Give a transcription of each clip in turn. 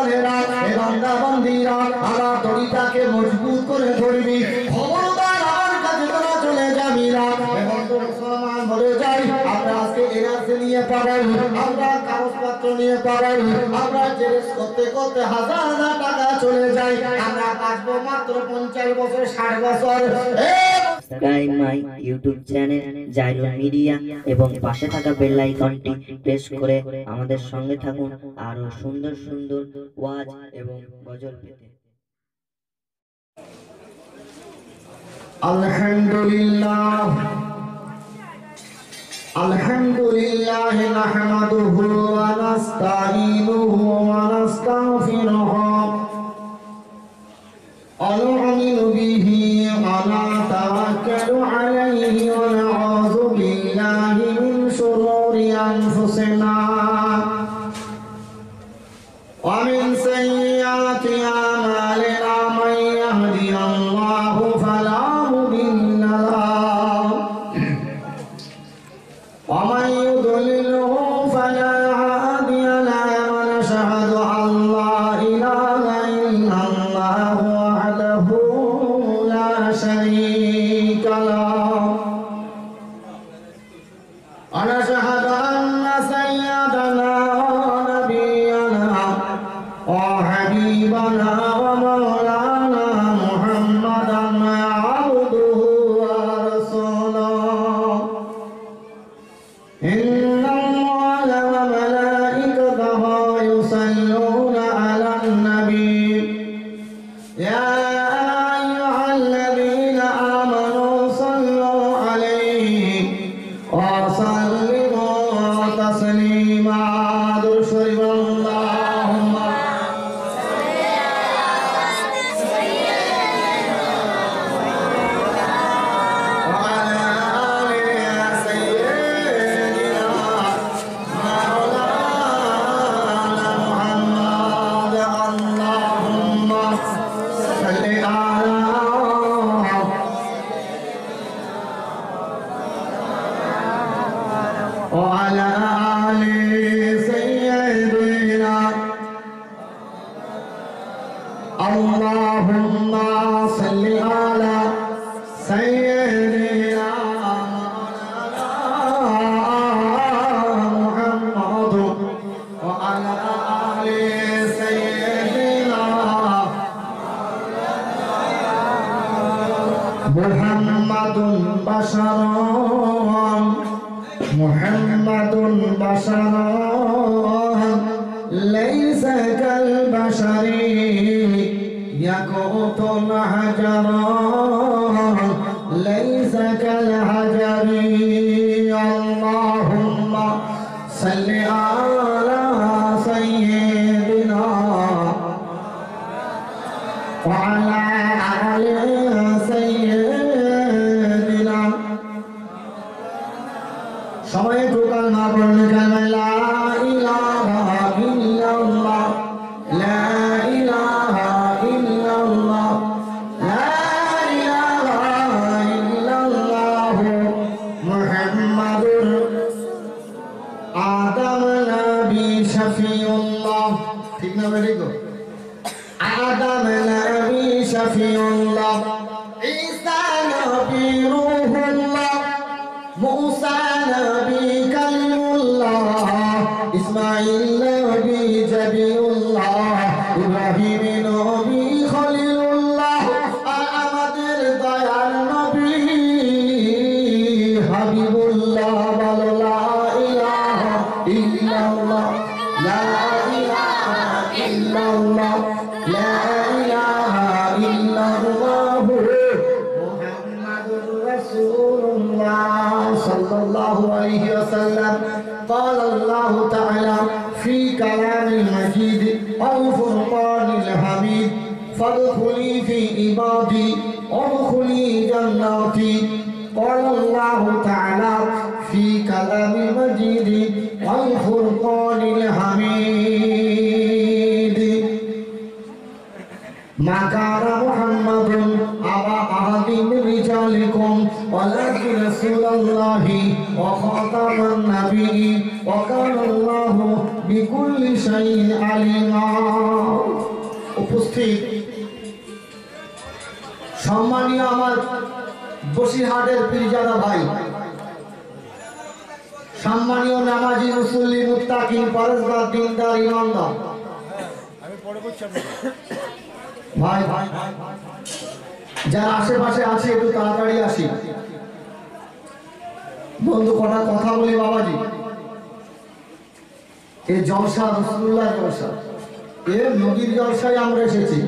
মুসলমানেরা এ বান্দা বান্দীরা আমার দড়িটাকে মজবুত করে ধরবি খবরদার আমার কাছে তোরা চলে যাবি না এ বন্ধু মুসলমান বলে যাই আমরা আজকে এনআরসি নিয়ে পাবেন আমরা কাগজপত্র নিয়ে পাবেন আমরা জেরেস করতে করতে হাজার হাজার টাকা চলে যায় আমরা বাঁচবো মাত্র 50 বছর 60 বছর subscribe my YouTube channel Jairul media এবং পাশে থাকা বেল আইকনটি প্রেস করে আমাদের সঙ্গে থাকুন আরো সুন্দর সুন্দর ওয়াজ এবং গজল পেতে। আলহামদুলিল্লাহ আলহামদুলিল্লাহ নাহমাদুহু ওয়া নাস্তাঈনুহু ওয়া নাস্তাগফিরুহু ونؤمن به ونتوكل عليه ونعوذ بالله من شرور أنفسنا ومن سيئات أعمالنا من يهدي الله فلا مضل له ومن يضلله فلا هادي له ونشهد أن لا إله إلا الله وحده لا شريك له ونشهد أن سيدنا ونبينا وحبيبنا ومولانا محمدا عبده ورسوله إن الله وملائكته يصلون على النبي يا أيها الذين آمنوا صلوا عليه وسلموا تسليما درشد اللهم وعلى آل سيدنا مولانا محمد اللهم صل على وعلى آل سيدنا اللهم صل على سيدنا محمد وعلى آل سيدنا محمد بشر محمد بشر ليس كالبشر يقوت حجرا ليس كالحجر اللهم صل على سيدنا وعلى آل سيدنا সবাই টোকাল না পড়লে কালমা লা ইলাহা ইল্লাল্লাহ লা ইলাহা ইল্লাল্লাহ লা ইলাহা ইল্লাল্লাহ মুহাম্মাদুর আদম নবী শফিউল্লাহ ঠিক না বেরি গো আদম নবী শফিউল্লাহ ঈসা নবী রূহুল্লাহ मूसा नबी कलीमुल्लाह इस्माइल नबी जबीउल्लाह इब्राहिम नबी खलीलुल्लाह আর আমাদের দয়ার নবী হাবিবুল্লাহ বলো লা ইলাহা ইল্লাল্লাহ লা ইলাহা ইল্লাল্লাহ লা ইলাহা ইল্লাল্লাহ মুহাম্মাদুর রাসূলুল্লাহ صلى الله عليه وسلم قال الله تعالى في كلام المجيد والفرقان الحميد فادخلي في عبادي وادخلي جناتي قال الله تعالى في كلام المجيد والفرقان الحميد ما كان محمد أبا أحد من رجالكم ولكن رسول الله وخاتم النبيين وكان الله بكل شيء শাইইন আলিমা। উপস্থিত সম্মানীয় আমার বসিরহাটের পীরজাদা ভাই, সম্মানীয় নামাজি মুসল্লি মুত্তাকিন পরহেজগার দিনদার ইমানদার ভাই, যারা আশেপাশে আছে একটু তাড়াতাড়ি আসি। বন্ধু কটা কথা বলি বাবাজি। এই জলসা রাসূলুল্লাহ জলসা, এ নবীর জলসায় আমরা এসেছি।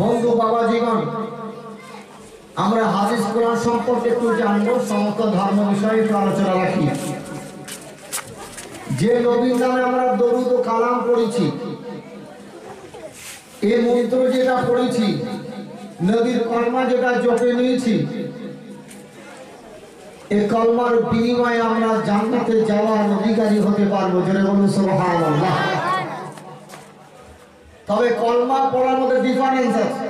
বন্ধু বাবাজিগণ, আমরা হাদিস কোরআন সম্পর্কে একটু জানবো, সমস্ত ধর্ম বিষয়ে একটু আলোচনা রাখি। যে নবীর নামে আমরা দরুদ ও কালাম পড়েছি, এই মন্ত্র যেটা পড়েছি, নবীর কলমা যেটা জপে নিয়েছি, এই কলমার বিনিময়ে আমরা জান্নাতে যাওয়ার অধিকারী হতে পারবো। জোরে বলুন সুবহানাল্লাহ। তবে কলমা পড়ার মধ্যে ডিফারেন্স আছে।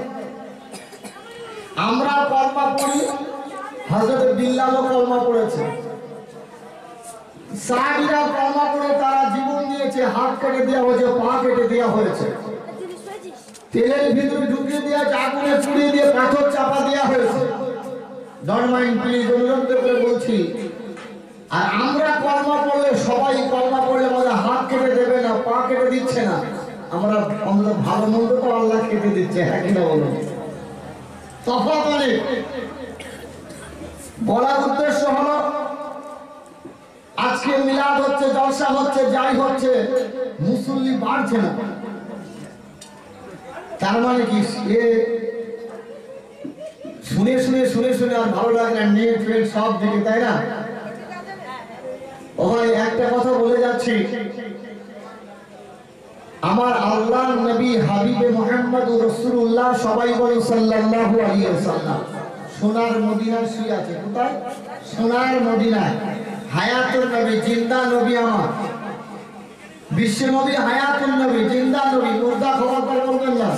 আমরা কলমা পড়ি, হযরত বিল্লালও কলমা পড়েছে, সাহাবীরা কলমা পড়ে তারা জীবন দিয়েছে, হাত কেটে দেওয়া হয়েছে, পা কেটে দেওয়া হয়েছে, তেলের ভিতরে ঢুকিয়ে দেওয়া, আগুনে পুড়িয়ে দিয়ে পাথর চাপা দেওয়া হয়েছে। ধর্মাইন প্লিজ অনুরোধ করে বলছি। আর আমরা কলমা পড়লে, সবাই কলমা পড়লে আমাদের হাত কেটে দেবে না, পা কেটে দিচ্ছে না, আমরা আমাদের ভালো মন্দ তো আল্লাহ কেটে দিচ্ছে। হ্যাঁ কিনা বলুন? তফাৎ অনেক। বলার উদ্দেশ্য হলো, আজকে মিলাদ হচ্ছে, জলসা হচ্ছে, যাই হচ্ছে, মুসল্লি বাড়ছে না। তার মানে কি, এ শুনে শুনে শুনে শুনে আর ভালো লাগে না, নেট ফেট সব দিকে, তাই না? ও ভাই, একটা কথা বলে যাচ্ছি, আমার আল্লাহর নবী হাবিবে মুহাম্মদুর রাসূলুল্লাহ, সবাই বলে সাল্লাল্লাহু আলাইহি ওয়াসাল্লাম, সোনার মদিনায় শুয়ে আছে। কোথায়? সোনার মদিনায়। হায়াতুন নবী, জিন্দা নবী, আমার বিশ্ব নবী, হায়াতুন নবী, জিন্দা নবী, মুর্দা খবরদার বলবেন না।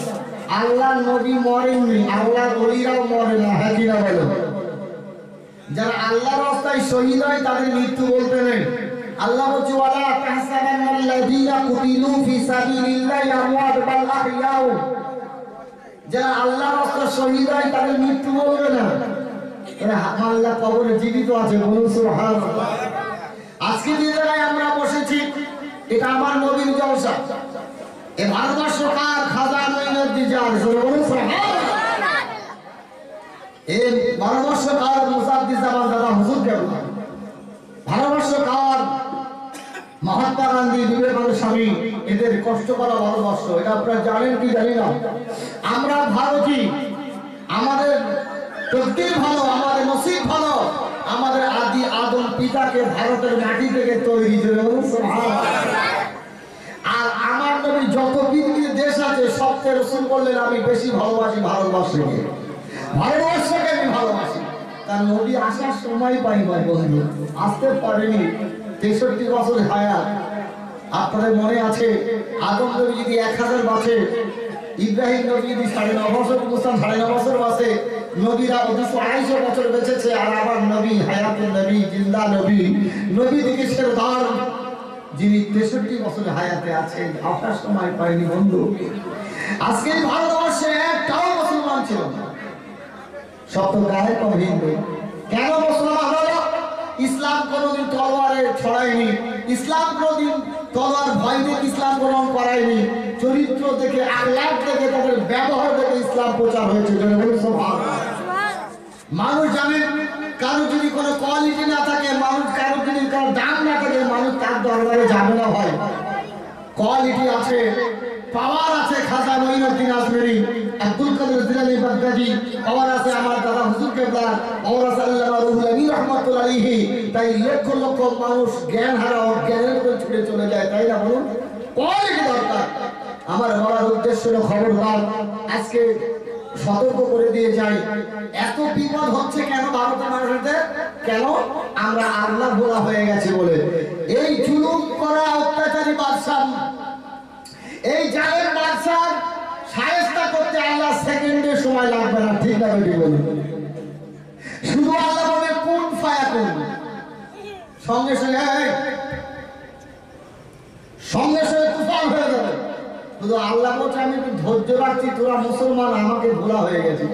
আল্লাহর নবী মরেননি, আল্লাহর ওলিরাও মরে না। হ্যাঁ কিনা বলো? যারা আল্লাহর রাস্তায় শহীদ হয় তাদের মৃত্যু বলতে নেই। আল্লাহ বলছে, ওয়ালা তাহসাবান্নাল্লাযীনা কুতিলু ফি সাবিলিল্লাহি আমওয়াত বাল আহইয়াউ। যারা আল্লাহর রাস্তায় শহীদ হয় তাদের মৃত্যু বলবে না, এরা আল্লাহ কবরে জীবিত আছে। বলুন সুবহানাল্লাহ। আজকে যে জায়গায় আমরা বসেছি, এটা আমার নবীর জলসা। এই ভারতবর্ষ কার? খাজা মঈনুদ্দিন জান। বলুন সুবহানাল্লাহ। এই ভারতবর্ষ কার? মুসাদ্দিদ জামান দাদা হুজুর কেবলা। ভারতবর্ষ কার? মহাত্মা গান্ধী, বিবেকানন্দ স্বামী, এদের কষ্ট করা ভারতবর্ষ। এটা আপনারা জানেন কি জানি না। আমরা ভারতী, আমাদের তকদীর ভালো, আমাদের নসিব ভালো, আমাদের আদি আদম পিতাকে ভারতের মাটি থেকে তৈরি। আর আমার নবী যত পৃথিবীর দেশ আছে, সবচেয়ে রাসূল বললেন, আমি বেশি ভালোবাসি ভারতবর্ষকে, ভারতবর্ষকে আমি ভালোবাসি। তার নবী আসার সময় পাই না বন্ধু, আসতে পারেনি। 63 বছর হায়াত। আপনাদের মনে আছে, আদম নবী যদি 1000 বাঁচে, ইব্রাহিম নবী যদি 9.5 বছর, মুসা 9.5 বছর বাঁচে, নবীরা 250 বছর বেঁচেছে। আর আবার নবী, হায়াতুন নবী, জিন্দা নবী, নবী থেকে সেরদার, যিনি 63 বছর হায়াতে আছেন, আসার সময় পায়নি বন্ধু। আজকে ভারতবর্ষে একটাও মুসলমান ছিল না, সব তো গায়ে কম হিন্দু। কেন মুসলমান হলো? ইসলাম কোনদিন তলোয়ারে ছড়ায়নি, ইসলাম কোনদিন তলোয়ার ভয় দেখে ইসলাম গ্রহণ করায়নি। চরিত্র দেখে, আখলাক দেখে, তাদের ব্যবহার দেখে ইসলাম প্রচার হয়েছে। মানুষ জানে, কারো যদি কোনো কোয়ালিটি না থাকে, মানুষ কারো যদি কারো দাম না থাকে, মানুষ তার দরবারে যাবে না। হয় কোয়ালিটি আছে, পাওয়ার আছে। খাজা মঈনুদ্দিন আজমেরি, আব্দুল কাদের জিলানী বাগদাদি, পাওয়ার আছে আমার দাদা হুজুর কেবলা, পাওয়ার আছে আল্লামা রুহুল আমিন রাহমাতুল্লাহি আলাইহি। তাই লক্ষ লক্ষ মানুষ জ্ঞান হারা, অজ্ঞানের উপর ছুটে চলে যায়, তাই না? বলুন, কোয়ালিটি দরকার। আমার বলার উদ্দেশ্য হলো, খবরদার, আজকে সতর্ক করে দিয়ে যাই, এত বিপদ হচ্ছে কেন ভারতের মানুষদের? কেন? আমরা আল্লাহ ভোলা হয়ে গেছে বলে। এই জুলুম করা অত্যাচারী বাদশাহ, এই জালেম বাদশাহ শায়েস্তা করতে আল্লাহ সেকেন্ডের সময় লাগবে না। ঠিক না বেটি বলুন? শুধু আল্লাহ বলে কোন ফায়াকুন, সঙ্গে সঙ্গে সঙ্গে সঙ্গে পাগল হয়ে যাবে। শুধু আল্লাহ বলছে আমি একটু ধৈর্য রাখছি, তোরা মুসলমান আমাকে ভোলা হয়ে গেছে,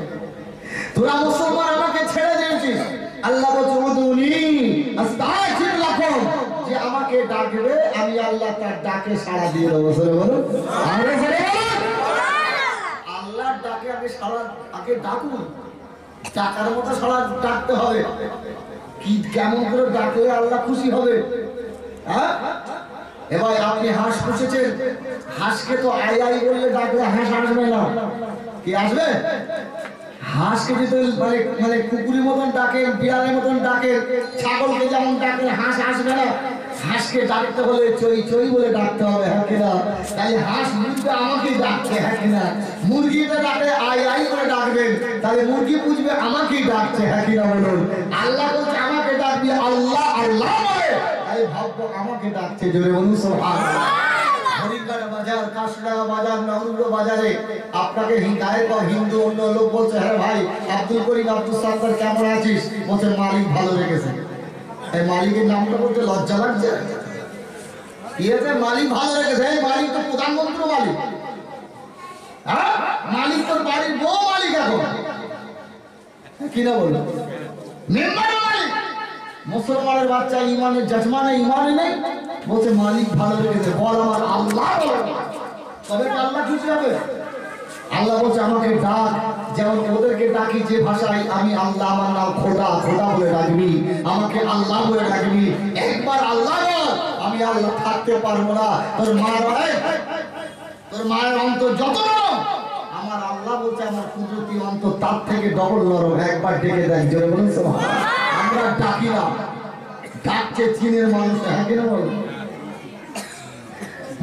তোরা মুসলমান আমাকে ছেড়ে দিয়েছিস। আল্লাহ বলছে উদুনি আস্তাগফির লাকুম, যে আমাকে ডাকবে আমি আল্লাহ তার ডাকে সাড়া দিয়ে দেবো। সরে বলুন আরে সরে বলুন, আল্লাহর ডাকে আগে সাড়া, আগে ডাকুন, টাকার মতো সাড়া ডাকতে হবে। কি কেমন করে ডাকলে আল্লাহ খুশি হবে? হ্যাঁ, এবার আপনি হাঁস পুষেছেন, হাঁসকে তো আই আই বললে ডাকলে হাঁস আসবে না, কি আসবে? হাঁসকে যদি মানে মানে কুকুরের মতন ডাকেন, বিড়ালের মতন ডাকেন, ছাগলকে যেমন ডাকেন, হাঁস আসবে না। হাঁসকে ডাকতে হলে চই চই বলে ডাকতে হবে, হ্যাঁ কিনা? তাই হাঁস বুঝবে আমাকেই ডাকছে, হ্যাঁ কিনা? মুরগিটা ডাকলে আই আই করে ডাকবেন, তাহলে মুরগি বুঝবে আমাকেই ডাকছে, হ্যাঁ কিনা বলুন? আল্লাহ বলছে আমাকে ডাকবি, আল্লাহ আল্লাহ বলে, তাই ভাববো আমাকে ডাকছে। জোরে বলুন সুবহানাল্লাহ। হরিকার বাজার, কাশড়া বাজার, নওরুল বাজারে আপনাকে গায়ক হিন্দু অন্য লোক বলছে, হ্যাঁ ভাই আব্দুল করিম আব্দুল সাত্তার কেমন আছিস? বলছে মালিক ভালো রেখেছে। এই মালিকের নামটা বলতে লজ্জা লাগছে। কি আছে মালিক ভালো রেখেছে? এই মালিক তো প্রধানমন্ত্রী মালিক, হ্যাঁ মালিক তোর বাড়ির বউ মালিক, এখন কি না বললো মেম্বার মালিক। মুসলমানের বাচ্চা ইমানের জজমানে ইমানে নেই, বলছে মালিক ভালো রেখেছে। বল আমার আল্লাহ বলে, তবে কি আল্লাহ খুশি হবে? আল্লাহ বলছে আমাকে ডাক, যেমন ওদেরকে ডাকি যে ভাষায়, আমি আল্লাহ, আমার নাম খোদা, খোদা বলে ডাকবি, আমাকে আল্লাহ বলে ডাকবি। একবার আল্লাহ বল, আমি আল্লাহ থাকতে পারবো না। তোর মায়ের অন্তর যত নরম, আমার আল্লাহ বলছে আমার কুদরতি অন্তর তার থেকে ডবল নরম। একবার ডেকে দেখ, জোরে বলুন সুবহানাল্লাহ। আমরা ডাকি না, ডাকছে চীনের মানুষ, হ্যাঁ কিনা বলুন?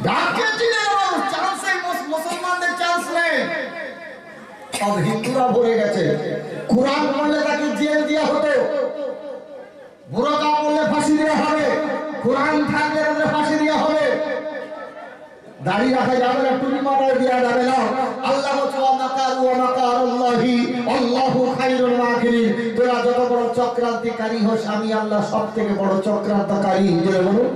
ডাকছে চীনের মানুষ, চান্স নেই, মুসলমানদের চান্স নেই। সব হিন্দুরা ভরে গেছে। কোরআন পড়লে তাকে জেল দেওয়া হতো, বুরকা পড়লে ফাঁসি দেওয়া হবে, কোরআন থাকলে তাদের ফাঁসি দেওয়া হবে। দাড়ি রাখা যাবে না, টুপি মাথায় দেওয়া যাবে না। আল্লাহ বলছে ওয়া মাকারু ওয়া মাকারুল্লাহি আল্লাহু খায়রুল মাকিরিন। তোরা যত বড় চক্রান্তকারী হোস, আমি আল্লাহ সবথেকে বড় চক্রান্তকারী। জোরে বলুন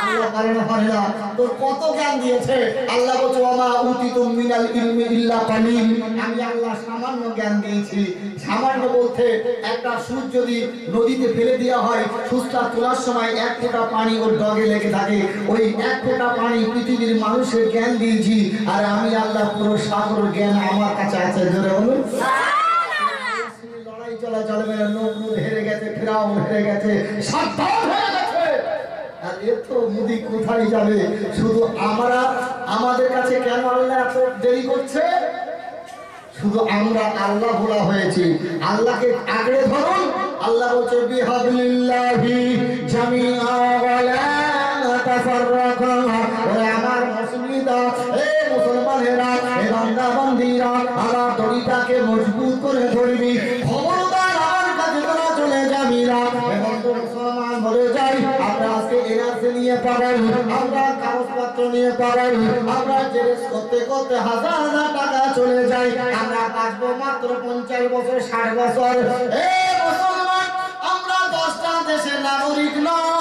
আল্লাহ কারণ হয় না। তোর কত জ্ঞান দিয়েছে আল্লাহ বলছে ওয়া মা উতিতুম মিনাল ইলমি ইল্লা কালিল। আমি আল্লাহ সামান্য জ্ঞান দিয়েছি। সামান্য বলতে একটা সুচ যদি নদীতে ফেলে দেওয়া হয়, সুচটা তোলার সময় এক ফোঁটা পানি ওর ডগে লেগে থাকে, ওই এক ফোঁটা পানি পৃথিবীর মানুষের জ্ঞান দিয়েছি। আর আমি আল্লাহ পুরো সাগরের জ্ঞান আমার কাছে আছে। জোরে বলুন লড়াই চলা চলবে না। নমরুদ হেরে গেছে, ফিরাউন হেরে গেছে, সাবধান হয়ে গেছে। আর এত মুদি কোথায় যাবে? শুধু আমরা আমাদের কাছে কেন আল্লাহ এত দেরি করছে? শুধু আমরা আল্লাহ ভোলা হয়েছি। আল্লাহকে আঁকড়ে ধরুন। আল্লাহ বলছে বিহাবলিল্লাহি জামিআ ওয়া লা তাফাররাকা। ওরে আমার মুসলিমরা, এই মুসলমানেরা, এই বান্দা বান্দীরা, আমার দড়িটাকে মজবুত করে ধরবি। খবরদার আমার কাছে তোরা চলে যাবি না। এবং তো মুসলমান বলে যাই, আমরা আজকে এনআরসি নিয়ে পাবেন, আমরা কাগজপত্র নিয়ে পাবেন, আমরা জেরেস করতে করতে হাজার হাজার টাকা চলে যাই। আমরা বাঁচবো মাত্র 50 বছর, 60 বছর। এই মুসলমান, আমরা 10টা দেশের নাগরিক নয়,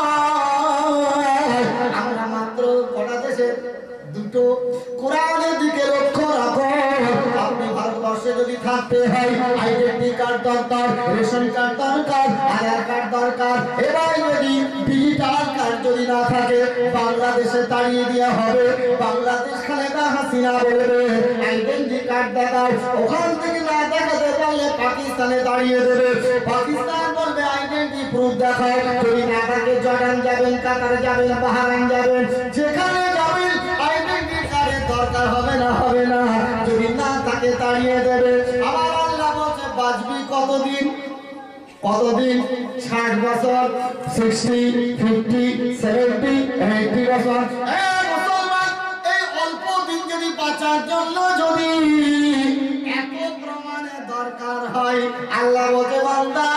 আমরা মাত্র কটা দেশের? দুটো। কোরআনের দিকে লক্ষ্য রাখো। আপনি ভারতবর্ষে যদি থাকতে হয়, আইডেন্টি কার্ড দরকার, রেশন কার্ড দরকার, আধার কার্ড দরকার। এবার যদি ডিজিটাল কার্ড যদি না থাকে, বাংলাদেশে তাড়িয়ে দেওয়া হবে। বাংলাদেশ খালেদা হাসিনা বলবে আইডেন্টি কার্ড দেখাও। ওখান থেকে না দেখাতে পারলে পাকিস্তানে তাড়িয়ে দেবে। পাকিস্তান বলবে আইডেন্টি প্রুফ দেখাও। যদি না থাকে জর্ডান যাবেন, কাতার যাবেন, বাহরাইন যাবেন, যেখানে যাবেন আইডেন্টি কার্ডের দরকার হবে না, হবে না। যদি না থাকে তাড়িয়ে দেবে। আমার আল্লাহ বলছে বাঁচবি কতদিন? কতদিন? 60 বছর, 60, 50, 70, 80 বছর। মুসলমান, এই অল্প দিন যদি বাঁচার জন্য যদি এত প্রমাণের দরকার হয়, আল্লাহ বলছে বান্দা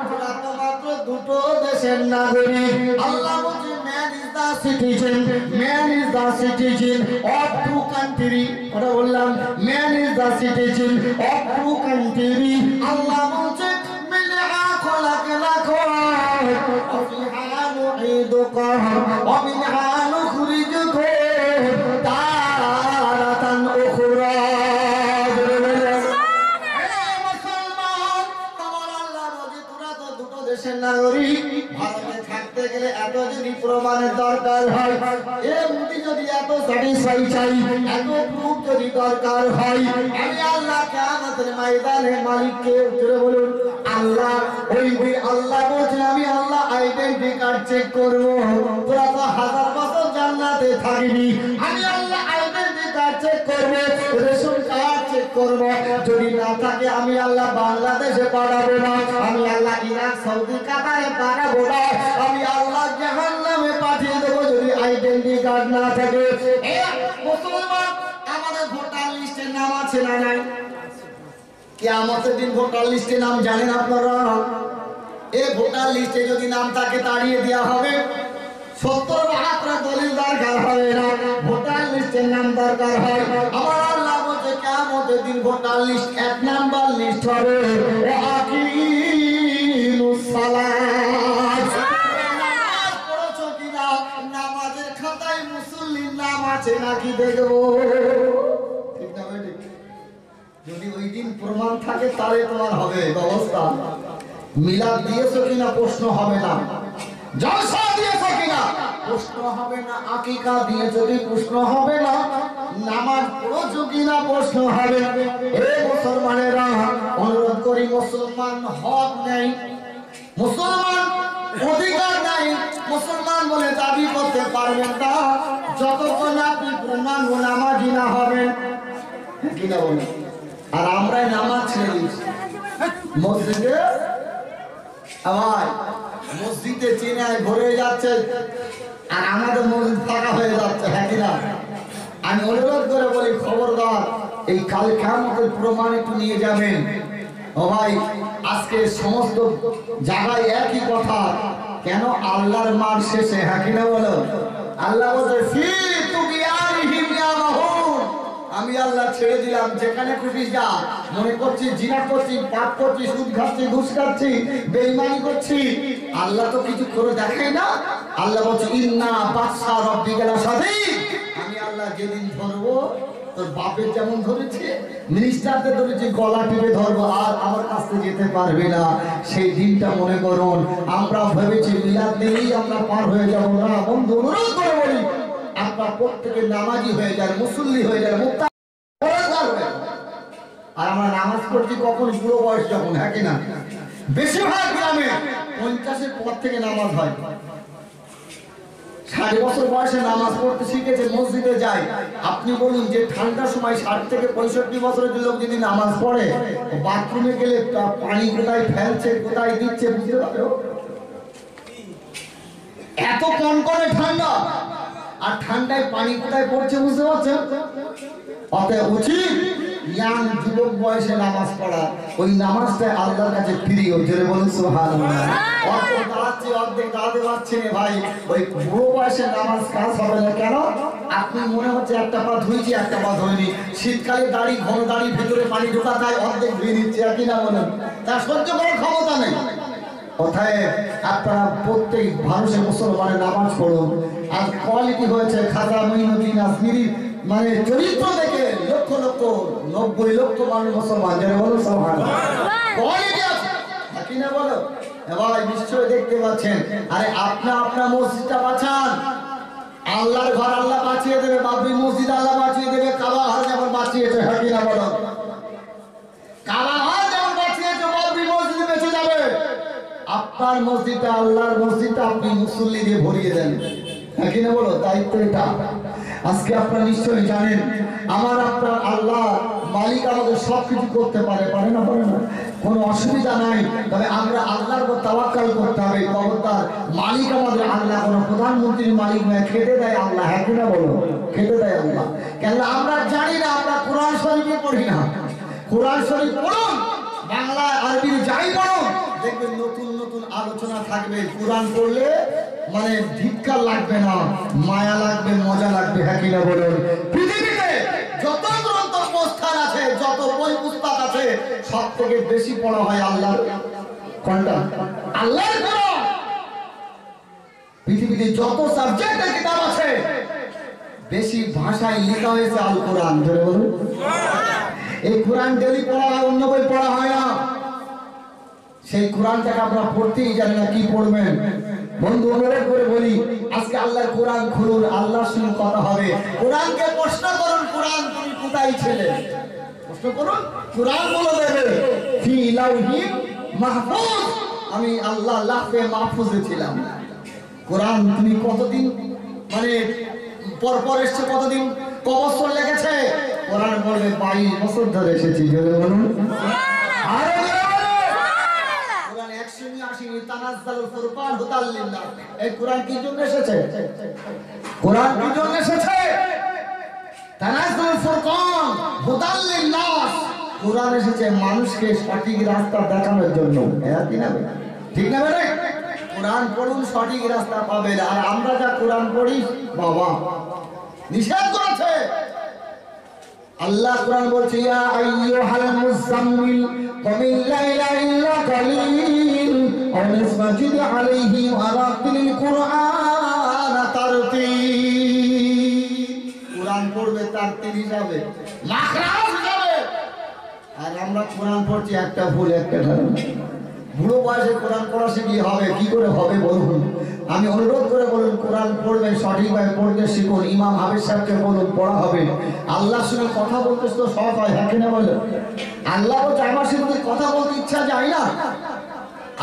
তোরা তো মাত্র দুটো দেশের নাগরিক। আল্লাহ বলছে man is the citizen, man is the citizen of two country। ওটা বললাম man is the citizen of two country। আল্লাহ বলছে মিনহা খলাকনাকুম ওয়া ফিহা নুঈদুকুম ওয়া মিনহা নুখরিজুকুম স্যাটিসফাই চাই, এত প্রুফ যদি দরকার হয়, আমি আল্লাহ কিয়ামতের ময়দানে মালিককে জোরে বলুন আল্লাহ, ওই আল্লাহ বলছেন আমি আল্লাহ আইডেন্টি কার্ড চেক করব, তোরা তো হাজার বছর জান্নাতে থাকবি, আমি আল্লাহ আইডেন্টি কার্ড চেক করব, রেশন কার্ড চেক করব, যদি না থাকে আমি আল্লাহ বাংলাদেশে পাঠাবো না, আমি আল্লাহ ইরাক সৌদি কাতারে পাঠাবো না, আমি আল্লাহ জাহান্নামে পাঠিয়ে দেবো যদি আইডেন্টি কার্ড না থাকে। মুসলমান আমাদের ভোটার লিস্টে নাম আছে না নাই? কিয়ামতের দিন ভোটার লিস্টে নাম জানেন আপনারা? এই ভোটার লিস্টে যদি নাম থাকে তাড়িয়ে দেওয়া হবে, 70 দলিল দরকার হবে না, ভোটার লিস্টের নাম দরকার হয়। আমার আল্লাহ বলছে কিয়ামতের দিন ভোটার লিস্ট 1 নাম্বার লিস্ট হবে, আকিমুস সালাত, নামাজ পড়ছো কিনা, নামাজের খাতায় মুসল্লির নাম আছে নাকি দেখবো, ঠিক না বেটি? যদি ওই দিন প্রমাণ থাকে তাহলে তোমার হবে ব্যবস্থা। মিলাদ দিয়েছো কিনা প্রশ্ন হবে না, জলসা দিয়েছো কিনা প্রশ্ন হবে না, আকিকা দিয়েছো কি প্রশ্ন হবে না, নামাজ পড়ছো কিনা প্রশ্ন হবে। এ মুসলমানেরা অনুরোধ করি, মুসলমান হক নেই, মুসলমান অধিকার নাই, মুসলমান বলে দাবি করতে পারবেন না যতক্ষণ আপনি পূর্ণাঙ্গ নামাজি না হবেন, কিনা বলেন? আর আমরা নামাজ ছেড়ে দিচ্ছি মসজিদে, আবার মসজিদে চেনায় ভরে যাচ্ছে আর আমাদের মসজিদ ফাঁকা হয়ে যাচ্ছে, হ্যাঁ কিনা? আমি অনুরোধ করে বলি খবরদার এই কাল কিয়ামতের প্রমাণ একটু নিয়ে যাবেন। ও ভাই, আজকে সমস্ত জায়গায় একই কথা, কেন? আল্লাহর মার শেষে, হ্যাঁ কিনা বলো? আল্লাহ বলছে ফি তুগিয়ানিহিম ইয়ামাহুন, আমি আল্লাহ ছেড়ে দিলাম যেখানে খুশি যা, মনে করছি জিনা করছি, পাপ করছি, সুদ খাচ্ছি, ঘুষ খাচ্ছি, বেঈমানি করছি, আল্লাহ তো কিছু করে দেখাই না। আল্লাহ বলছে ইন্না বাদশা রাব্বিকা লাশাদীদ, আমি আল্লাহ যেদিন ধরবো তোর বাপের যেমন ধরেছে, মিনিস্টারদের ধরেছে, গলা টিপে ধরবো, আর আমার কাছ থেকে যেতে পারবে না। সেই দিনটা মনে করুন। আমরা ভেবেছি মিলাদ দিয়েই আমরা পার হয়ে যাবো না। বন্ধু, অনুরোধ করে বলি আপনার প্রত্যেকে নামাজি হয়ে যায়, মুসল্লি হয়ে যায়, মুক্তা হয়ে যায়। আর আমরা নামাজ পড়ছি কখন? বুড়ো বয়স যখন, হ্যাঁ কিনা? বেশিরভাগ গ্রামে 50-এর পর থেকে নামাজ হয়। 60 বছর বয়সে নামাজ পড়তে শিখেছে, মসজিদে যায়। আপনি বলুন যে ঠান্ডার সময় 60 থেকে 65 বছরের লোক যদি নামাজ পড়ে, বাথরুমে গেলে পানি কোথায় ফেলছে, কোথায় দিচ্ছে, বুঝতে পারো? এত কনকনে ঠান্ডা, আর ঠান্ডায় পানি কোথায় পড়ছে বুঝতে পারছেন? অতএব উচিত ইয়াং যুবক বয়সে নামাজ পড়া, ওই নামাজটা আল্লাহর কাছে প্রিয়। জোরে বলুন সুবহানাল্লাহ। অর্ধেক দাঁড়াচ্ছি, অর্ধেক দাঁড়াতে পারছি না ভাই, ওই বুড়ো বয়সে নামাজ কাজ হবে না। কেন? আপনি মনে হচ্ছে একটা পা ধুইছি, একটা পা ধুইনি, শীতকালে দাড়ি, ঘন দাড়ি, ভিতরে পানি ঢোকা যায়, অর্ধেক ধুয়ে নিচ্ছে, আর কি না বলেন? তার সহ্য করার ক্ষমতা নেই। কোথায় আপনারা প্রত্যেক মানুষের মুসলমানের নামাজ পড়ুন। আর কোয়ালিটি হয়েছে খাজা মঈনুদ্দিন আজমিরি, মানে চরিত্র দেখে লক্ষ লক্ষ 90 লক্ষ মানুষ মুসলমান। যারা বলো সুবহানাল্লাহ, কোয়ালিটি আছে, কি না বলো? এবার নিশ্চয়ই দেখতে পাচ্ছেন। আরে আপনার মসজিদটা বাঁচান, আল্লাহর ঘর আল্লাহ বাঁচিয়ে দেবে, বাবরি মসজিদ আল্লাহ বাঁচিয়ে দেবে, কাবা ঘর যেমন বাঁচিয়েছে, হ্যাঁ কি না বলো? কাবা ঘর যেমন বাঁচিয়েছে, বাবরি মসজিদ বেঁচে যাবে। আপনার মসজিদটা আল্লাহর মসজিদটা আপনি মুসল্লি দিয়ে ভরিয়ে দেন, হ্যাঁ কি না বলো? দায়িত্ব এটা। আজকে আপনারা নিশ্চয়ই জানেন আমার আপনার আল্লাহ মালিক আমাদের সবকিছু করতে পারে, পারে না? পারে না, কোনো অসুবিধা নাই। তবে আমরা আল্লাহর উপর তাওয়াক্কুল করতে হবে। খবরদার, মালিক আমাদের আল্লাহ, কোনো প্রধানমন্ত্রীর মালিক নয়। খেতে দেয় আল্লাহ, হ্যাঁ কি না বলো? খেতে দেয় আল্লাহ। কেন? আমরা জানি না, আমরা কোরআন শরীফে পড়ি না। কোরআন শরীফ পড়ুন, বাংলা আরবি যাই পড়ুন, দেখবেন নতুন নতুন আলোচনা থাকবে। কোরআন পড়লে মানে ধিক্কার লাগবে না, মায়া লাগবে, মজা লাগবে, হ্যাঁ কি না বলুন? পৃথিবীতে যত গ্রন্থ প্রস্থান আছে, যত বই পুস্তক আছে, সব থেকে বেশি পড়া হয় আল্লাহর কোনটা? আল্লাহর কোরআন। পৃথিবীতে যত সাবজেক্টের কিতাব আছে, বেশি ভাষায় লেখা হয়েছে আল কোরআন। ধরে বলুন, এই কোরআন ডেলি পড়া হয়, অন্য বই পড়া হয় না। সেই কোরআনটাকে আপনারা পড়তেই জানেন না, কি পড়বেন? বন্ধু অনুরোধ করে বলি আজকে আল্লাহর কোরআন খুলুন, আল্লাহর সঙ্গে কথা হবে। কোরআনকে প্রশ্ন করুন, কোরআন তুমি কোথায় ছিলে? প্রশ্ন করুন, কোরআন বলে দেবে ফি লাউহিন মাহফুজ, আমি আল্লাহ লাফে মাহফুজে ছিলাম। কোরআন তুমি কতদিন মানে পর এসছে, কতদিন কবছর লেগেছে? কোরআন পড়বে 22 বছর ধরে এসেছি। জোরে বলুন আরে কোরআন একসঙ্গে আসেনি, তানাজ্জালুল ফুরকান হুদাল লিল্লাহ। এই কোরআন কি জন্য এসেছে? কোরআন কি জন্য এসেছে? তানাজ্জালুল ফুরকান হুদাল লিল্লাহ। কোরআন এসেছে মানুষকে সঠিক রাস্তা দেখানোর জন্য। কি না ঠিক না বেরে? কোরআন পড়ুন, সঠিক রাস্তা পাবেন। আর আমরা যা কোরআন পড়ি বাবা নিষেধ করেছে। আল্লাহ কোরআন বলছে ইয়া আইয়ুহাল মুযাম্মিল কুমিল লাইলা ইল্লা কালিল আও নিসমাজিদ আলাইহি ওয়া রাতিল কুরআন তারতিল। কোরআন পড়বে তারতিল হিসাবে, মাখরাজ হিসাবে। আর আমরা কোরআন পড়ছি একটা ভুল একটা ধারণা। বুড়ো বয়সে কোরআন পড়া শিখি হবে, কি করে হবে বলুন? আমি অনুরোধ করে বলুন কোরআন পড়বেন, সঠিকভাবে পড়তে শিখুন। ইমাম হাফেজ সাহেবকে বলুন পড়া হবে। আল্লাহর সঙ্গে কথা বলতে তো সহজ হয়, হ্যাঁ কিনা বলেন? আল্লাহ বলছে আমার সঙ্গে কথা বলতে ইচ্ছা যায় না।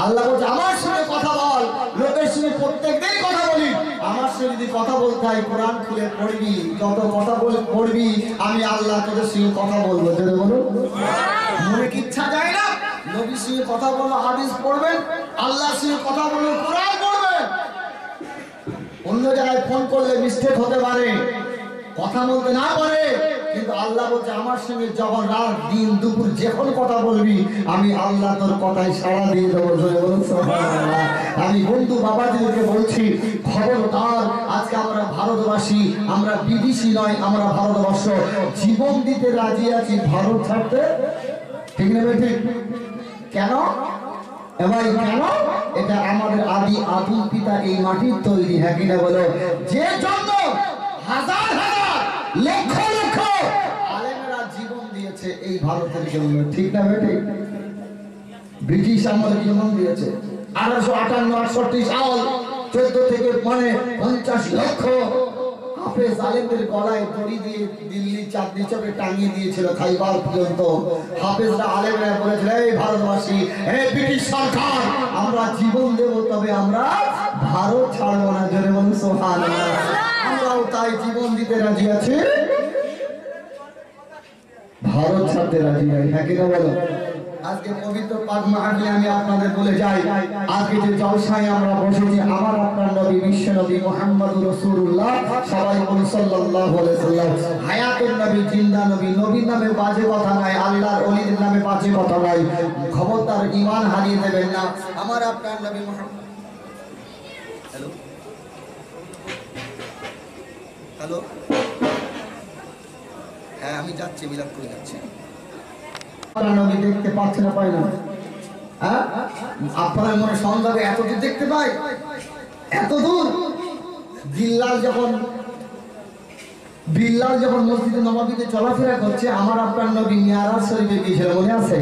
আল্লাহ বলছে আমার সঙ্গে কথা বল। লোকের সঙ্গে প্রত্যেকদিন কথা বলি, আমার সঙ্গে যদি কথা বলতে হয় কোরআন খুলে পড়বি, যত কথা বলে পড়বি আমি আল্লাহ তোদের সঙ্গে কথা বলবো। যদি বলুন মনে কি ইচ্ছা যায় না? নবীর সঙ্গে কথা বলো, হাদিস পড়বেন, আল্লাহর সঙ্গে কথা বলো, কোরআন পড়বেন। অন্য জায়গায় ফোন করলে মিস্টেক হতে পারে, কথা বলতে না পারে, কিন্তু আল্লাহ বলছে আমার সঙ্গে যখন রাত দিন দুপুর যখন কথা বলবি আমি আল্লাহ তোর কথায় সাড়া দিয়ে দেবো। আমি বন্ধু বাবাজিদেরকে বলছি খবরদার, আজকে আমরা ভারতবাসী, আমরা বিদেশি নয়, আমরা ভারতবর্ষ। জীবন দিতে রাজি আছি ভারত ছাড়তে, ঠিক না ঠিক? কেন এবার কেন? এটা আমাদের আদি আদিম পিতা এই মাটির তৈরি, হ্যাঁ কিনা বলো? যে জন্য হাজার হাজার লক্ষ লক্ষ আলেমেরা জীবন দিয়েছে এই ভারতের জন্য, ঠিক না বেটে? ব্রিটিশ আমলে জীবন দিয়েছে 1858-68 সাল, 14 থেকে 50 লক্ষ হাফেজ আলেমদের গলায় দড়ি দিয়ে দিল্লি চাঁদনি চকে টাঙিয়ে দিয়েছিল খাইবার পর্যন্ত। হাফেজরা আলেমরা বলেছিল এই ভারতবাসী, এই ব্রিটিশ সরকার, আমরা জীবন দেব তবে আমরা ভারত ছাড়বো না। জোরে বলুন সুবহানাল্লাহ। আমরাও তাই জীবন দিতে রাজি আছি, ভারত ছাড়তে রাজি নাই, হ্যাঁ কিনা বলো? আজকে পবিত্র পাক মাহফিলে আমি আপনাদের বলে যাই, আজকে যে জলসায় আমরা বসেছি আমার আপনার নবী বিশ্ব নবী মুহাম্মদুর রাসূলুল্লাহ, সবাই বলুন সাল্লাল্লাহু আলাইহি সাল্লাম। হায়াতুন নবী, জিন্দা নবী। নবীর নামে বাজে কথা নাই, আল্লাহর ওলিদের নামে বাজে কথা নাই। খবরদার ঈমান হারিয়ে দেবেন না। আমার আপনার নবী মুহাম্মদ। হ্যালো হ্যালো, হ্যাঁ আমি যাচ্ছি, মিলাদ করে যাচ্ছি। নবী দেখতে পাচ্ছে না, পায় না? হ্যাঁ আপনার মনে সন্দেহ এত দূর দেখতে পায়, এত দূর? বিল্লাল যখন মসজিদে নববীতে চলাফেরা করছে, আমার আপনার নবী মিয়ারাজ শরীফে গিয়েছিল, মনে আছে?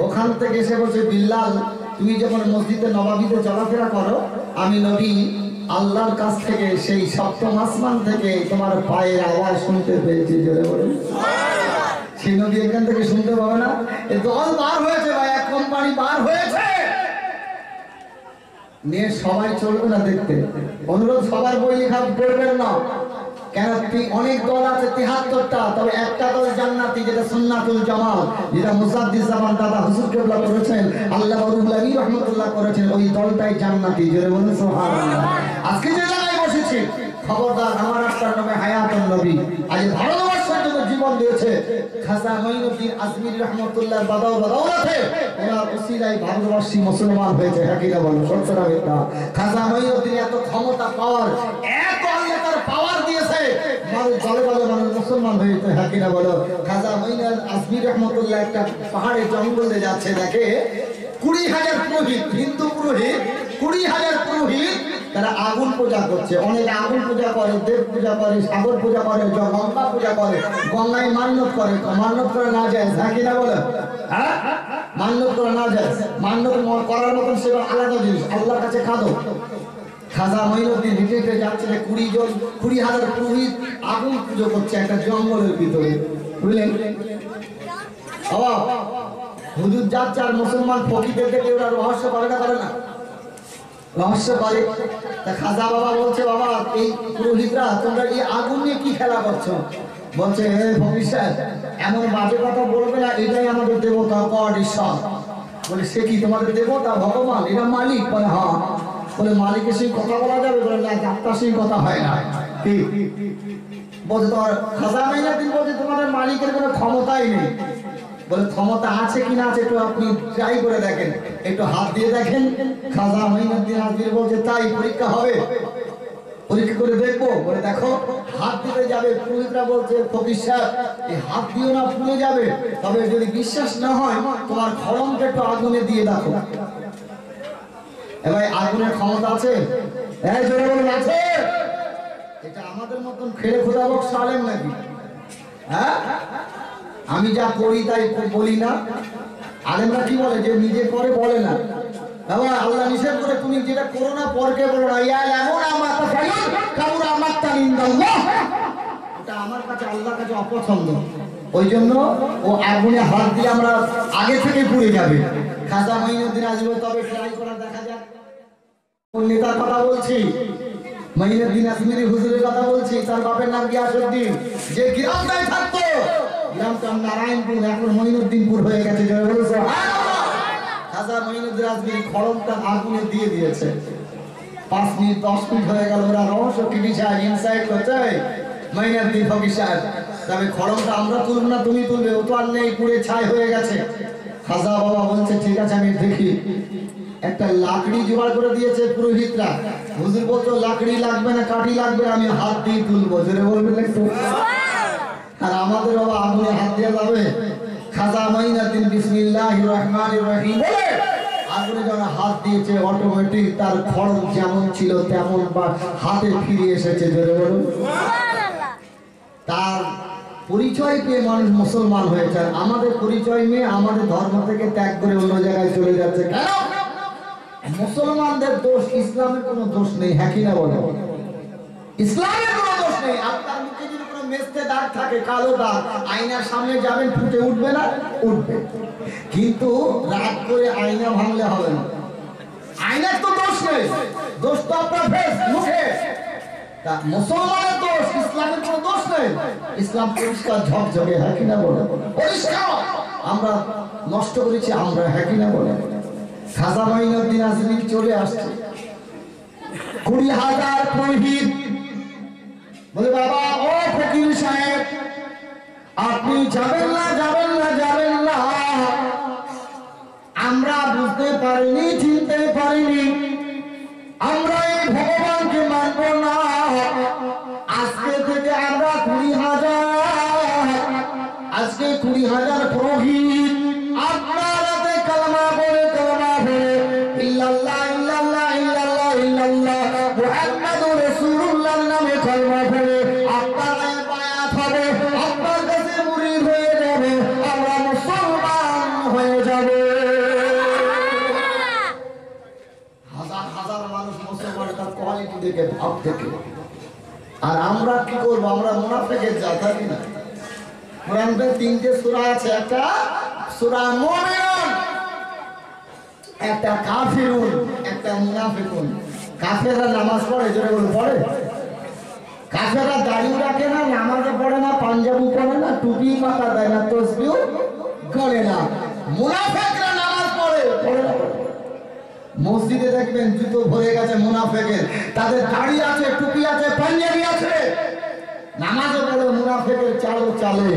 ওখান থেকে এসে বলছে বিল্লাল তুমি যখন মসজিদে নববীতে চলাফেরা করো, আমি নবী আল্লাহর কাছ থেকে সেই সপ্তম আসমান থেকে তোমার পায়ের আওয়াজ শুনতে পেয়েছি। জোরে বলুন। সেই নদী এখান থেকে শুনতে পাবে না? এই দল বার হয়েছে ভাই, এক কোম্পানি বার হয়েছে, নিয়ে সবাই চলবে না দেখতে। অনুরোধ, সবার বই লেখা পড়বেন না, কেন অনেক দল আছে 73টা, তবে একটা দল জান্নাতি, যেটা সুন্নাতুল জামাত, যেটা মুসাদ্দিস জামান দাদা হুজুর কেবলা করেছেন, আল্লাহ রুহুল আমিন রাহমাতুল্লাহ করেছেন, ওই দলটাই জান্নাতি। জোরে বলুন সুবহানাল্লাহ। আজকে যে জায়গায় বসেছি, খবরদার আমার আপনার নামে হায়াতুন নবী আজ ভারতবর্ষের জন্য জীবন দিয়েছে খাজা মঈনুদ্দিন আজমিরি রাহমাতুল্লাহ বদৌলতে, ওনার উসিলায় ভারতবর্ষী মুসলমান হয়েছে, হ্যাঁ কিনা বলুন? সত্যটা মিথ্যা? খাজা মঈনুদ্দিন এত ক্ষমতা, পাওয়ার, এত আল্লাহ তার পাওয়ার দিয়েছে, মানুষ দলে দলে মানুষ মুসলমান হয়েছে, হ্যাঁ কিনা বলো? খাজা মঈনুদ্দিন আজমিরি রাহমাতুল্লাহ একটা পাহাড়ে জঙ্গলে যাচ্ছে, দেখে 20,000 পুরোহিত, হিন্দু পুরোহিত 20,000 পুরোহিত, তারা আগুন পূজা করছে। অনেক আগুন পূজা করে, দেব পূজা করে, সাগর পূজা করে, গঙ্গা পূজা করে, গঙ্গায় মান্যত করে। মান্যত করে না যায়, হ্যাঁ কিনা বলে? হ্যাঁ মান্যত করে না যায়, মান্যত করার মতন সেটা আলাদা জিনিস। আল্লাহর কাছে কাঁদো, খাজা মঈনুদ্দিন হেঁটে হেঁটে যাচ্ছিলেন, 20,000 পুরোহিত আগুন পুজো করছে একটা জঙ্গলের ভিতরে, বুঝলেন? বাবা হুজুর যাচ্ছে আর মুসলমান ফকিরদের দেখে ওরা রহস্য করে না, করে না? রহস্য করে। তা খাজা বাবা বলছে, বাবা এই পুরোহিতরা তোমরা এই আগুন নিয়ে কি খেলা করছো? বলছে, হে ফকির সাহেব, এমন বাজে কথা বলবে না, এটাই আমাদের দেবতা, গড ঈশ্বর। বলে, সে কি তোমাদের দেবতা, ভগবান, এরা মালিক? বলে, হ্যাঁ। বলে, মালিকের সেই কথা বলা যাবে? বলে, না, যাত্রা সেই কথা হয় না। কি বলছে? তোমার খাজা মঈনুদ্দিন বলছে, তোমাদের মালিকের কোনো ক্ষমতাই নেই। বলে, ক্ষমতা আছে কিনা আছে একটু আপনি ট্রাই করে দেখেন, একটু হাত দিয়ে দেখেন। খাজা মঈনুদ্দিন আজমির বলছে, তাই পরীক্ষা হবে? পরীক্ষা করে দেখবো? বলে, দেখো। হাত দিতে যাবে, পুরোহিতরা বলছে, ফকির সাহেব এই হাত দিও না, পুড়ে যাবে। তবে যদি বিশ্বাস না হয় তোমার খড়মটা একটু আগুনে দিয়ে দেখো। এবার আগুনের ক্ষমতা আছে? এই জোরে বলুন, আছে। এটা আমাদের মতন খেলে খোদা বক্স আলেম নাকি? হ্যাঁ, আমি যা করি তাই বলি না। আলেমরা কি বলে? যে নিজে করে বলে না। বাবা আল্লাহ নিষেধ করে তুমি যেটা করো না পরকে বলো না। এটা আমার কাছে আল্লাহর কাছে অপছন্দ। ওই জন্য ও আগুনে হাত দিয়ে আমরা আগে থেকে পুড়ে যাবে। খাজা মঈনুদ্দিন আজমির তবে ট্রাই করা দেখা যাক। কোন নেতার কথা বলছি? মঈনুদ্দিন আজমিরি হুজুরের কথা বলছি। তার বাপের নাম গিয়াসউদ্দিন। যে গ্রামটায় থাকতো, গ্রামটা নারায়ণপুর, এখন মঈনুদ্দিনপুর হয়ে গেছে। যারা বলেছে খাজা মঈনুদ্দিন আজমিরি খড়মটা আগুনে দিয়ে দিয়েছে। 5 মিনিট 10 মিনিট হয়ে গেল, ওরা রহস্য টিভি সাহেব ইনসাইড করছে, মঈনুদ্দিন ফকির সাহেব তবে খড়মটা আমরা তুলব না, তুমি তুলবে। ও তো আর নেই, পুড়ে ছাই হয়ে গেছে। খাজা বাবা বলছে, ঠিক আছে আমি দেখি। একটা লাকড়ি জোগাড় করে দিয়েছে পুরোহিতরা। হুজুর বলতো, লাকড়ি লাগবে না, কাঠি লাগবে, আমি হাত দিয়ে তুলবো। জোরে বলবেন একটু। আর আমাদের বাবা আগুনে হাত দিয়ে যাবে? খাজা মঈনুদ্দিন বিসমিল্লাহির রহমানির রহিম বলে আগুনে যখন হাত দিয়েছে, অটোমেটিক তার খড়ম যেমন ছিল তেমন বা হাতে ফিরে এসেছে। জোরে বলুন সুবহানাল্লাহ। তার পরিচয় পেয়ে মানুষ মুসলমান হয়েছে। আমাদের পরিচয় নিয়ে আমাদের ধর্ম থেকে ত্যাগ করে অন্য জায়গায় চলে যাচ্ছে। কেন? মুসলমানদের দোষ, ইসলামের কোনো দোষ নেই। হ্যাঁ কিনা বলে? ইসলামের কোনো দোষ নেই। আপনার মুখে যদি কোনো মেস্তে দাগ থাকে, কালো দাগ, আয়নার সামনে যাবেন, ফুটে উঠবে না? উঠবে। কিন্তু রাগ করে আয়না ভাঙলে হবে না। আয়নার তো দোষ নেই, দোষ তো আপনার ফেস, মুখে। তা মুসলমানের দোষ, ইসলামের কোনো দোষ নেই। ইসলাম পরিষ্কার ঝকঝকে। হ্যাঁ কিনা বলে? পরিষ্কার। আমরা নষ্ট করেছি আমরা। হ্যাঁ কিনা বলে? খাজা মঈনুদ্দিন আজমির চলে আসছে, 20,000 পুরোহিত। বলে, বাবা ও ফকির সাহেব, আপনি যাবেন না, যাবেন না, যাবেন না। আমরা বুঝতে পারিনি, চিনতে পারিনি, আমরা এই ভগবানকে মানব না। আজকে থেকে আমরা 20,000, আজকে 20,000 পুরোহিত আপনার হাতে কালেমা বলে, কালেমা বলে ইল্লাল্লাহ ইল্লাল্লাহ ইল্লাল্লাহ ইল্লাল্লাহ মুহাম্মাদুর রাসূলুল্লাহর নামে কালেমা বলে আপনার গায়ে বায়াত হবে, আপনার কাছে মুরিদ হয়ে যাবে, আমরা মুসলমান হয়ে যাব। হাজার হাজার মানুষ মুসলমান, তার কোয়ালিটি দেখে, ভাব দেখে। আর আমরা কি করবো? আমরা মুনাফিকের জাত, থাকি না? কোরআনে 3টে সূরা আছে, একটা সূরা মুমিনুন, একটা কাফিরুন, একটা মুনাফিকুন। কাফেররা নামাজ পড়ে, জোরে বলে পড়ে? কাফেররা দাড়ি রাখে না, নামাজে পড়ে না, পাঞ্জাবি পড়ে না, টুপি মাথা দেয় না, তসবিহ করে না। মুনাফিকরা নামাজ পড়ে, পড়ে না? মসজিদে দেখবেন জুতো ভরে গেছে মুনাফিকের, তাদের দাড়ি আছে, টুপি আছে, পাঞ্জাবি আছে, নামাজও পড়ে। মুনাফিকের চালও চালে।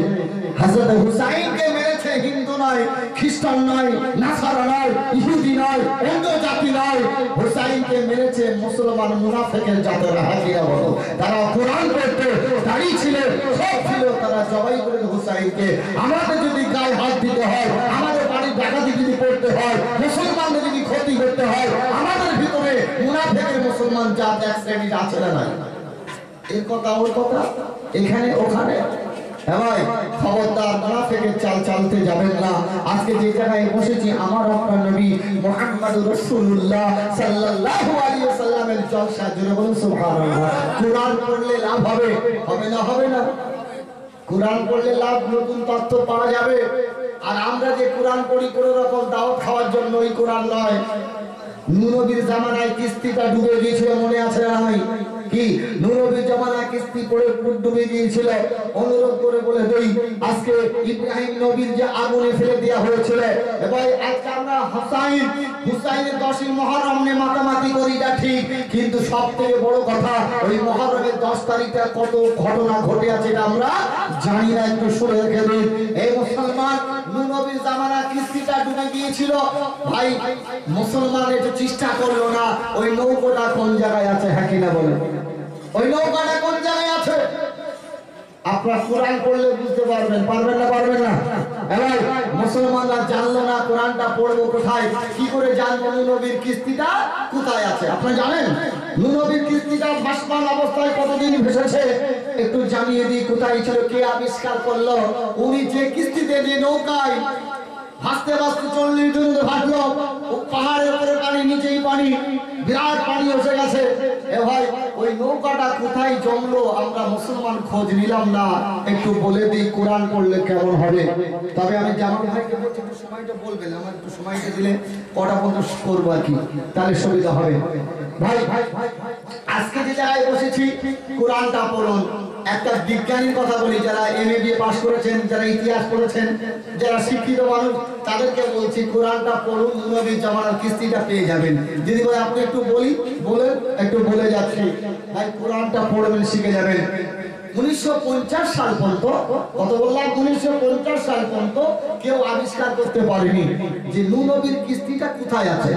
হযরত হুসাইনকে মেরেছে হিন্দু নয়, খ্রিস্টান নয়, নাসারা নয়, ইহুদি নয়, অন্য জাতি নয়, হুসাইনকে মেরেছে মুসলমান মুনাফিকের জাতেরা। হাজিরা বলো, তারা কোরআন পড়তে, দাড়ি ছিল, সব ছিল, তারা জবাই করে হুসাইনকে। আমাদের যদি গায়ে হাত দিতে হয়, আমাদের বাড়ির ডাকাতি যদি পড়তে হয়, মুসলমানদের যদি ক্ষতি করতে হয়, আমাদের ভিতরে মুনাফিকের মুসলমান জাত এক শ্রেণীর আছে না নাই? এর কথা ওর কথা, এখানে ওখানে। হ্যাঁ ভাই, খবরদার মুনাফিকের চাল চালতে যাবেন না। আজকে যে জায়গায় বসেছি, আমার আপনার নবী মুহাম্মদুর রাসূলুল্লাহ সাল্লাল্লাহু আলাইহি ওয়াসাল্লাম ইসলামের জলসা, জুড়ে বলুন সুবহানাল্লাহ। কোরআন পড়লে লাভ হবে, হবে না হবে না? কোরআন পড়লে লাভ, নতুন তথ্য পাওয়া যাবে। আর আমরা যে কোরআন পড়ি কোনো রকম দাওয়াত খাওয়ার জন্য, ওই কোরআন নয়। নূহ নবীর জামানায় কিস্তিটা ডুবে গিয়েছিল, মনে আছে না নাই? কি নূহ নবীর জামানায় কিস্তি পড়ে ডুবে গিয়েছিল। অনুরোধ করে বলে দেই, আজকে ইব্রাহিম নবীর যে আগুনে ফেলে দেওয়া হয়েছিল, এবং আজকে আমরা হুসাইনের 10ই মুহররম নিয়ে মাতামাতি করি, এটা ঠিক, কিন্তু সবথেকে বড় কথা ওই মুহররমের 10 তারিখে কত ঘটনা ঘটে আছে এটা আমরা জানি না। একটু শুনে রেখে দিন, এই মুসলমান, নূহ নবীর জামানায় কিস্তিটা ডুবে গিয়েছিল। ভাই মুসলমান একটু চেষ্টা করলো না, ওই নৌকাটা কোন জায়গায় আছে, হ্যাঁ কিনা বলেন? ওই নৌকাটা কোন জায়গায় আছে? আপনারা কোরআন পড়লে বুঝতে পারবেন, পারবেন না? পারবেন না? এবার মুসলমানরা জানলো না কোরআনটা পড়বো কোথায়, কি করে জানবো নূহ নবীর কিস্তিটা কোথায় আছে? আপনারা জানেন নূহ নবীর কিস্তিটা ভাসমান অবস্থায় কতদিন ভেসেছে? একটু জানিয়ে দিই কোথায় ছিল, কে আবিষ্কার করলো। উনি যে কিস্তিতে, যে নৌকায় ভাসতে ভাসতে 40 দিন ভাসলো, পাহাড়ের উপরে পানি, নিচেই পানি, বিরাট পানি এসে গেছে। এ ভাই ওই নৌকাটা কোথায় জমলো আমরা মুসলমান খোঁজ নিলাম না। একটু বলে দিই কোরআন পড়লে কেমন হবে। তবে আমি জামাল ভাইকে বলছি একটু সময়টা বলবেন, আমার একটু সময়টা দিলে কটা পর্যন্ত করবো আর কি, তাহলে সুবিধা হবে। ভাই আজকে যে জায়গায় বসেছি, কোরআনটা পড়ুন। একটা বিজ্ঞানীর কথা বলি, যারা MA BA পাস করেছেন, যারা ইতিহাস পড়েছেন, যারা শিক্ষিত মানুষ, তাদেরকে বলছি কোরআনটা পড়ুন, নূহ নবীর জামানার কিস্তিটা পেয়ে যাবেন। যদি ভাই আপনি একটু বলে একটু বলে যাচ্ছি, ভাই কোরআনটা পড়বেন, শিখে যাবেন। 1950 সাল পর্যন্ত, কত বললাম, 1950 সাল পর্যন্ত কেউ আবিষ্কার করতে পারেনি যে নূহ নবীর কিস্তিটা কোথায় আছে,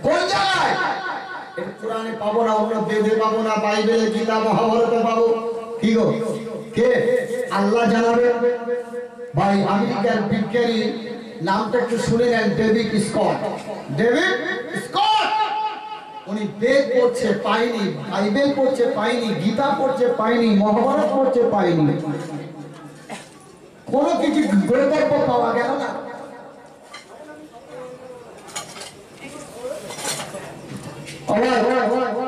কোন জায়গায়। এটা কোরআনে পাবো না, অন্য বেদে পাবো না, বাইবেলে, গীতা, মহাভারতে পাবো। কি গো, কে? আল্লাহ জানাবে। ভাই আমেরিকার বিজ্ঞানী, নামটা একটু শুনে নেন, ডেভিড স্কট। ডেভিড স্কট, উনি বেদ পড়ছে পাইনি, বাইবেল পড়ছে পাইনি, গীতা পড়ছে পাইনি, মহাভারত পড়ছে পাইনি, কোনো কিছু গন্তব্য পাওয়া গেল না।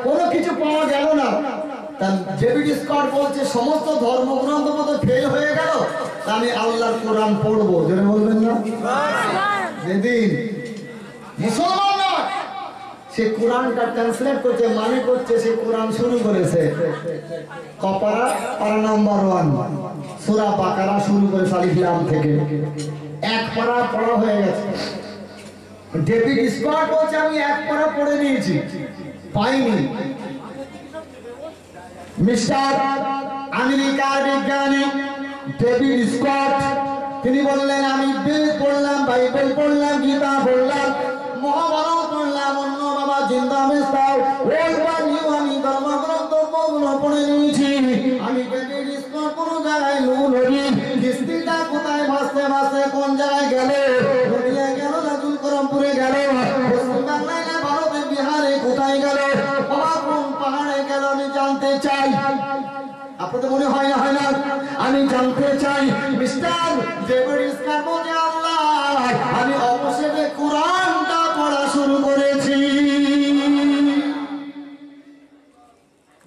কোনো কিছু পাওয়া গেল না। ডেভিড স্কট বলছে সমস্ত ধর্মগ্রন্থ মতো ফেল হয়ে গেল, আমি আল্লাহর কোরআন পড়বো। যেটা বলবেন না, যেদিন মুসলমান নয়, সে কোরআনটা ট্রান্সলেট করছে, মানে করছে, সে কোরআন শুরু করেছে কপারা পারা নাম্বার 1 সূরা বাকারা শুরু করে আলিফ লাম থেকে, এক পারা পড়া হয়ে গেছে। ডেভিড স্কট বলছে আমি এক পারা পড়ে নিয়েছি, পাইনি। মিস্টার আমেরিকার বিজ্ঞানী ডেভিড স্কট, তিনি বললেন আমি বেদ পড়লাম, বাইবেল পড়লাম, গীতা পড়লাম, মহাভারত পড়লাম, অন্য বাবা জিন্দা মেস্তাও আমি ধর্মগ্রন্থ পড়ে নিয়েছি। আমি ডেভিড স্কট কোন জায়গায় নূহ নবীর কিস্তিটা কোথায় ভাসতে ভাসতে কোন জায়গায় গেল, নদিয়া গেল না তুলকরমপুরে গেল, পশ্চিম বাংলায় না ভারতের বিহারে কোথায় গেল, কোন পাহাড়ে গেল, আমি জানতে চাই। আপনাদের মনে হয় না, হয় না? আমি জানতে চাই। মিস্টার ডেভিড স্কট বলে আল্লাহ, আমি অবশেষে কোরআনটা পড়া শুরু করেছি।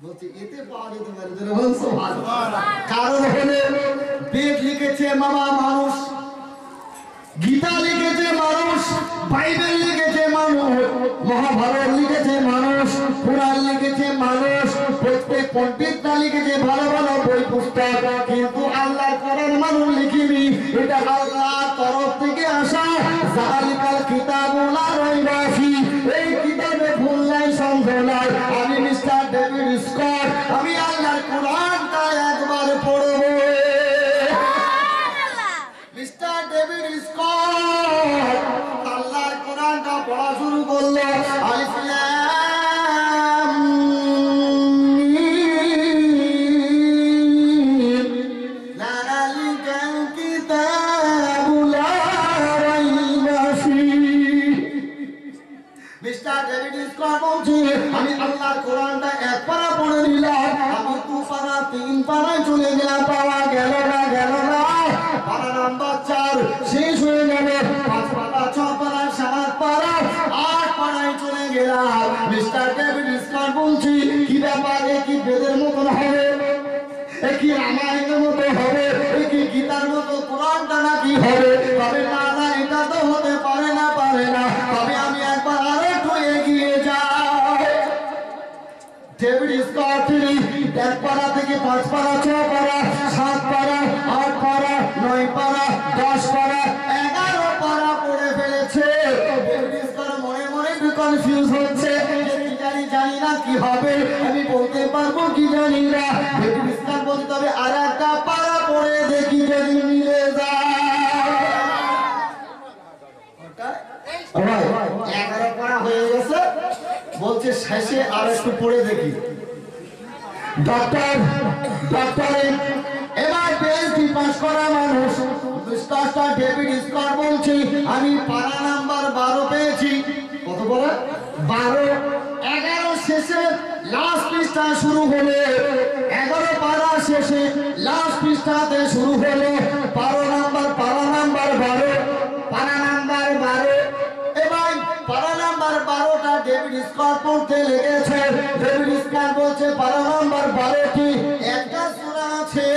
বলছি এতে পাওয়া যেতে পারে, কারণ হলে বেদ লিখেছে মামা মানুষ, গীতা লিখেছে মানুষ, বাইবেল লিখেছে মানুষ, মহাভারত লিখেছে মানুষ, পুরাণ লিখেছে মানুষ, প্রত্যেক পণ্ডিতরা লিখেছে ভালো ভালো বই পুস্তক, কিন্তু আল্লাহর কোরআন মানুষ লিখিনি। এটা আল্লাহর তরফ থেকে আসা জালিকাল কিতাবুল লা রাইবা ফি, এই কিতাবে ভুল নাই, সন্দেহ নাই। আমি মিস্টার ডেভিড স্কট, আমি আল্লাহর কোরআনটা একবার পড়ব। মিস্টার ডেভিড স্কট আল্লাহর কোরআনটা পড়া শুরু করলো। আলিফ লাম মিম, যালিকাল কিতাবু লা রাইবা ফিহি, পারবো কি জানি না। ডেভিড স্কট বলছে তবে আর একটা পারা পড়ে দেখি যদি মিলে যায়। 11 পারা হয়ে গেছে, বলছে শেষে আর একটু পড়ে দেখি। ডক্টর এবার পিএইচডি পাস করা মানুষ মিস্টার ডেভিড স্কট বলছে আমি পারা নাম্বার 12 পেয়েছি। কত পারা? 12। 11 শেষে লাস্ট পৃষ্ঠা শুরু হলো, 11 পারা শেষে লাস্ট পৃষ্ঠাতে শুরু হলো পারা নাম্বার 12। এবার পারা নাম্বার 12টা ডেভিড স্কট পড়তে লেগেছে। ডেভিড স্কট বলছে পারা নাম্বার 12 কি? একটা সূরা আছে,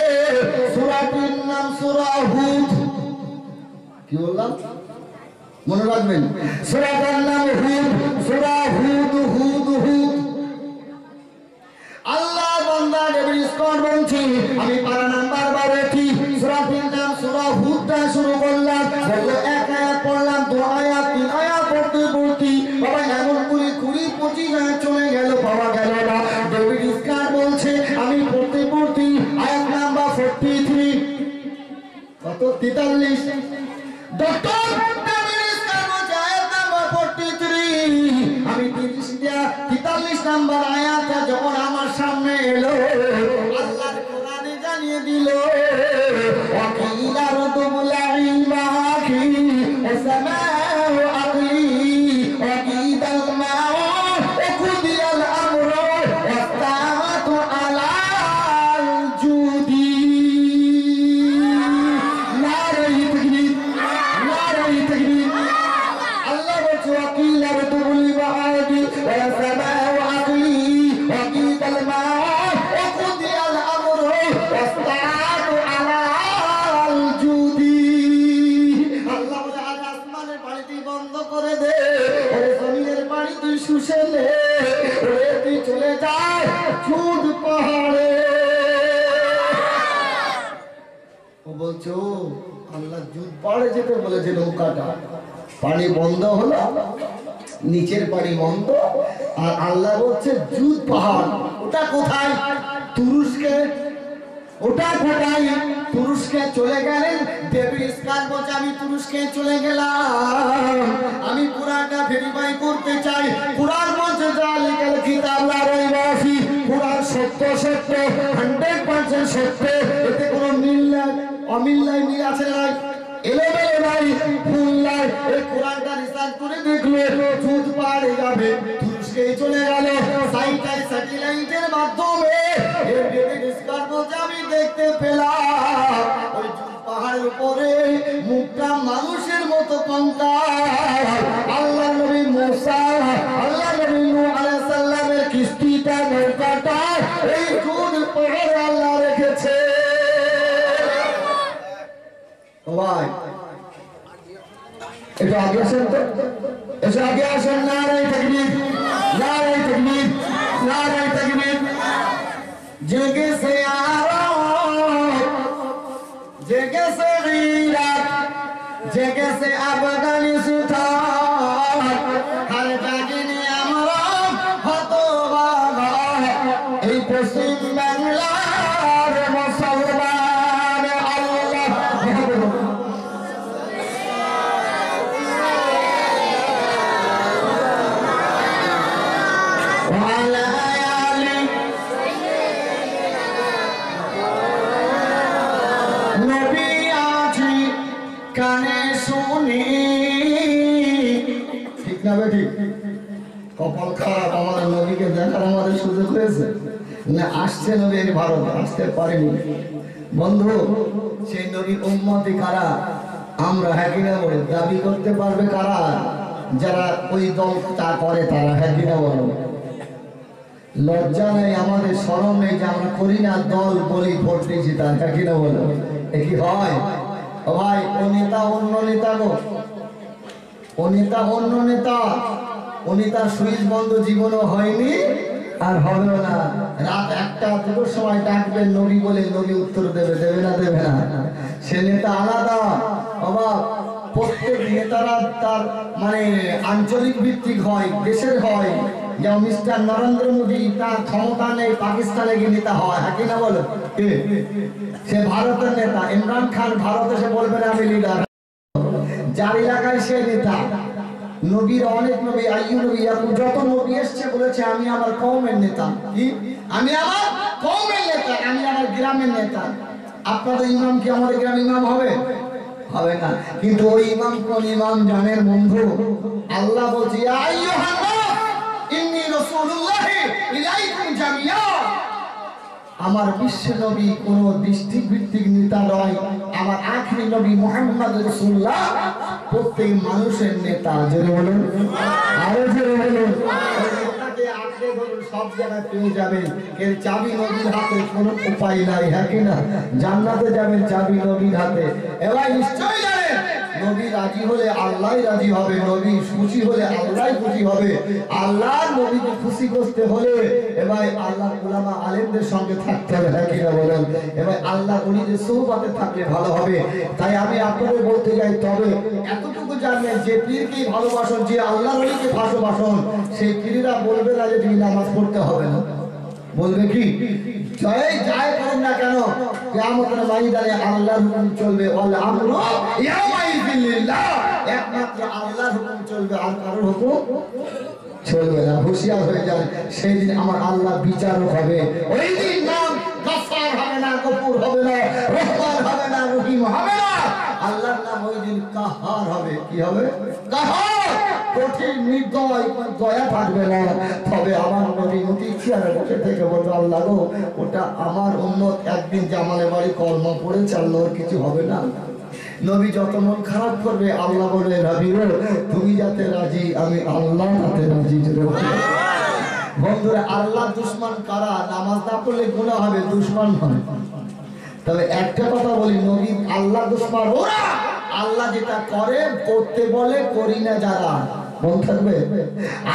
সূরাটির নাম সূরা হুদ। কি বললাম মনে রাখবেন? সূরাটার নাম হুদ, সূরা হুদ। আল্লাহ বান্দা ডেভিড স্কট বলছে আমি পারা নাম্বার 12 কি সূরাটির নাম সূরা হুদটা শুরু করলাম। বললো 1 আয়াত পড়লাম, 2 আয়াত, 3 আয়াত পড়তে বাবা এমন করে 20-25 আয়াত চলে গেল, পাওয়া গেল না। ডেভিড স্কট বলছে আমি পড়তে আয়াত নাম্বার 43 কত 43। ডক্টর ডেভিড স্কট বলছে আয়াত নাম্বার 43। আমি 43 নাম্বার আয়াতটা যখন আমার সামনে এলো, আল্লাহর কোরআনে জানিয়ে দিল ওয়াকিলার দুবলাই মাকি ওয়াসামাউ আকলি ওয়াকিদাল মাউ ওয়াকুদিয়াল আমরু ওয়াস্তাওয়াতু আলাল জুদি। নারায়ে তাকবীর, নারায়ে তাকবীর। আল্লাহ বলছে ওয়াকিলার দুবলি মাকি ওয়াসামাউ আকলি ওয়াকিদাল মাউ ওয়াকুদিয়াল আমরু ওয়াস্তাওয়াতু আলাল জুদি। আল্লাহ বলে আজ আসমানের পানি তুই বন্ধ করে দে, ওরে জমিনের পানি তুই শুষে নে, ওরে তুই চলে যায় জুদ পাহাড়ে। ও বলছে ও আল্লাহ জুদ পাহাড়ে যেতে বলেছে, নৌকাটা পানি বন্ধ হলো, নিচের পানি বন্ধ, আর আল্লাহ বলছে জুদ পাহাড়। ওটা কোথায়? তুরস্কে। ওটা কোথায়? তুরস্কে চলে গেলেন। ডেভিড স্কট বলছে আমি তুরস্কে চলে গেলাম, আমি কুরআনটা ভেরিফাই করতে চাই। কুরআন বলছে জালিকাল কিতাব লা রাইবা ফি, কুরআন সত্য 100% সত্য, এতে কোনো মিল নাই অমিল নাই, মিল আছে না? এলোমেলো নাই, ভুল নাই। এই কোরআনটা রিসার্চ করে দেখলো জুদ পাহাড়ে যাবে, তুরস্কে চলে গেল। স্যাটেলাইটের মাধ্যমে ডেভিড স্কট বলছে আমি দেখতে পেলাম ওই জুদ পাহাড়ের উপরে মুখটা মানুষের মতো কঙ্কাল। আল্লাহ নবী মুসা, আল্লাহ নবী নূহ আলাইহিস সালামের কিস্তিটা, নৌকাটা এই জুদ পাহাড়ে আল্লাহ রেখেছে। ভাই এটা আগে আসেন তো, এসে আগে আসেন। নারায়ে তাকবীর, নারায়ে তাকবীর, নারায়ে তাকবীর। জেগে সে আরব, জেগে সে ইরাক, জেগে সে আফগানিস্তান, হার জাগিনি আমরা হতভাগা এই পশ্চিম বাংলার মুসলমান। আল্লাহ নবী আছি কানে শুনি। ঠিক না বেটি? কপাল খারাপ, আমাদের নবীকে দেখার আমাদের সুযোগ হয়েছে না, আসছে নবী এই ভারত, আসতে পারেনি। বন্ধু সেই নবীর উম্মতি কারা? আমরা। হ্যাঁ কিনা বলে দাবি করতে পারবে কারা? যারা ওই দলটা করে তারা। হ্যাঁ কিনা বলো? লজ্জা নেই, আমাদের শরম নেই যে আমরা করি না, দল বলি ভোট দিয়েছি তার। হ্যাঁ কিনা বলো? এ কি হয়? ও ভাই ও নেতা অন্য নেতা গো, ও নেতা অন্য নেতা, ও নেতার সুইচ বন্ধ জীবনও হয়নি আর হবেও না। রাত 1টা-2টোর সময় ডাকবেন নবী বলে, নবী উত্তর দেবে, দেবে না দেবে না? সে নেতা আলাদা। অবাক প্রত্যেক নেতারা তার মানে আঞ্চলিক ভিত্তিক হয়, দেশের হয়, যে মিস্টার নরেন্দ্র মোদী তার ক্ষমতা নেই, পাকিস্তানে গিয়ে নেতা হয়, হ্যাঁ কি না বলো? সে ভারতের নেতা। ইমরান খান ভারতে সে বলবে না আমি লিডার, যার এলাকায় সে নেতা। নবীর অনেক নবী, আইয়ুব নবী, ইয়াকুব যত নবী এসেছে বলেছে আমি আমার কওমের নেতা। কি? আমি আমার কওমের নেতা, আমি আমার গ্রামের নেতা। আপনাদের ইমাম কি আমাদের গ্রামের ইমাম হবে? হবে না। কিন্তু ওই ইমাম কোন ইমাম জানেন বন্ধু? আল্লাহ বলছে ইয়া আইয়ুহান নাস ইন্নী রাসূলুল্লাহি ইলাইকুম জামিয়া। আমার বিশ্ব নবী কোন ডিস্ট্রিক্ট ভিত্তিক নেতা নয়, আমার আখেরি নবী মুহাম্মদ রাসূলুল্লাহ প্রত্যেক মানুষের নেতা। জোরে বলুন, আরো জোরে বলুন। নেতাকে আঁকড়ে ধরুন, সব জায়গায় পেয়ে যাবেন। এর চাবি নবীর হাতে, কোনো উপায় নাই, হ্যাঁ কি না? জান্নাতে যাবেন চাবি নবীর হাতে। এবার নিশ্চয়ই জানেন নবী রাজি হলে আল্লাহই রাজি হবে, নবী খুশি হলে আল্লাহই খুশি হবে। আল্লাহ নবীকে খুশি করতে হলে এবার আল্লাহর উলামা আলেমদের সঙ্গে থাকতে হবে, হ্যাঁ কি না বলেন? এবার আল্লাহ ওলিদের সোহবতে থাকলে ভালো হবে। তাই আমি আপনাদের বলতে যাই, তবে এতটুকু জানবেন যে পীরকে ভালোবাসুন, যে আল্লাহর ওলিকে ভালোবাসুন, সেই পীররা বলবে না যে তুমি নামাজ পড়তে হবে না। বলবে কি? জয় যায় করুন না কেন, কিয়ামতের ময়দানে আল্লাহর হুকুম চলবে। ওয়াল আমরু ইয়াওমাইযিন লিল্লাহ, একমাত্র আল্লাহর হুকুম চলবে, আর কারোর হুকুম চলবে না। হুঁশিয়ার হয়ে যান, সেই দিন আমার আল্লাহ বিচারক হবে। ওই দিন নাম গফফার হবে না, গফুর হবে না, রহমান হবে না, রহিম হবে না। আল্লাহর নাম ওই দিন কাহার হবে। কি হবে? কাহার। কঠিন নির্দয়, দয়া থাকবে না। তবে আমার নবী অতি চেয়ারে বসে থেকে বলবে আল্লাহ গো, ওটা আমার উম্মত একদিন জামালে বাড়ি কলমা পড়েছে, আল্লাহর কিছু হবে না। নবী যত মন খারাপ করবে আল্লাহ বলে নবী গো তুমি যাতে রাজি, আমি আল্লাহ তাতে রাজি। বন্ধুরা, আল্লাহ দুশমন কারা? নামাজ না পড়লে গুনাহ হবে, দুশমন হয়। তবে একটা কথা বলি, নবী আল্লাহ দুশমন ওরা, আল্লাহ যেটা করে করতে বলে করি না যারা, মন থাকবে?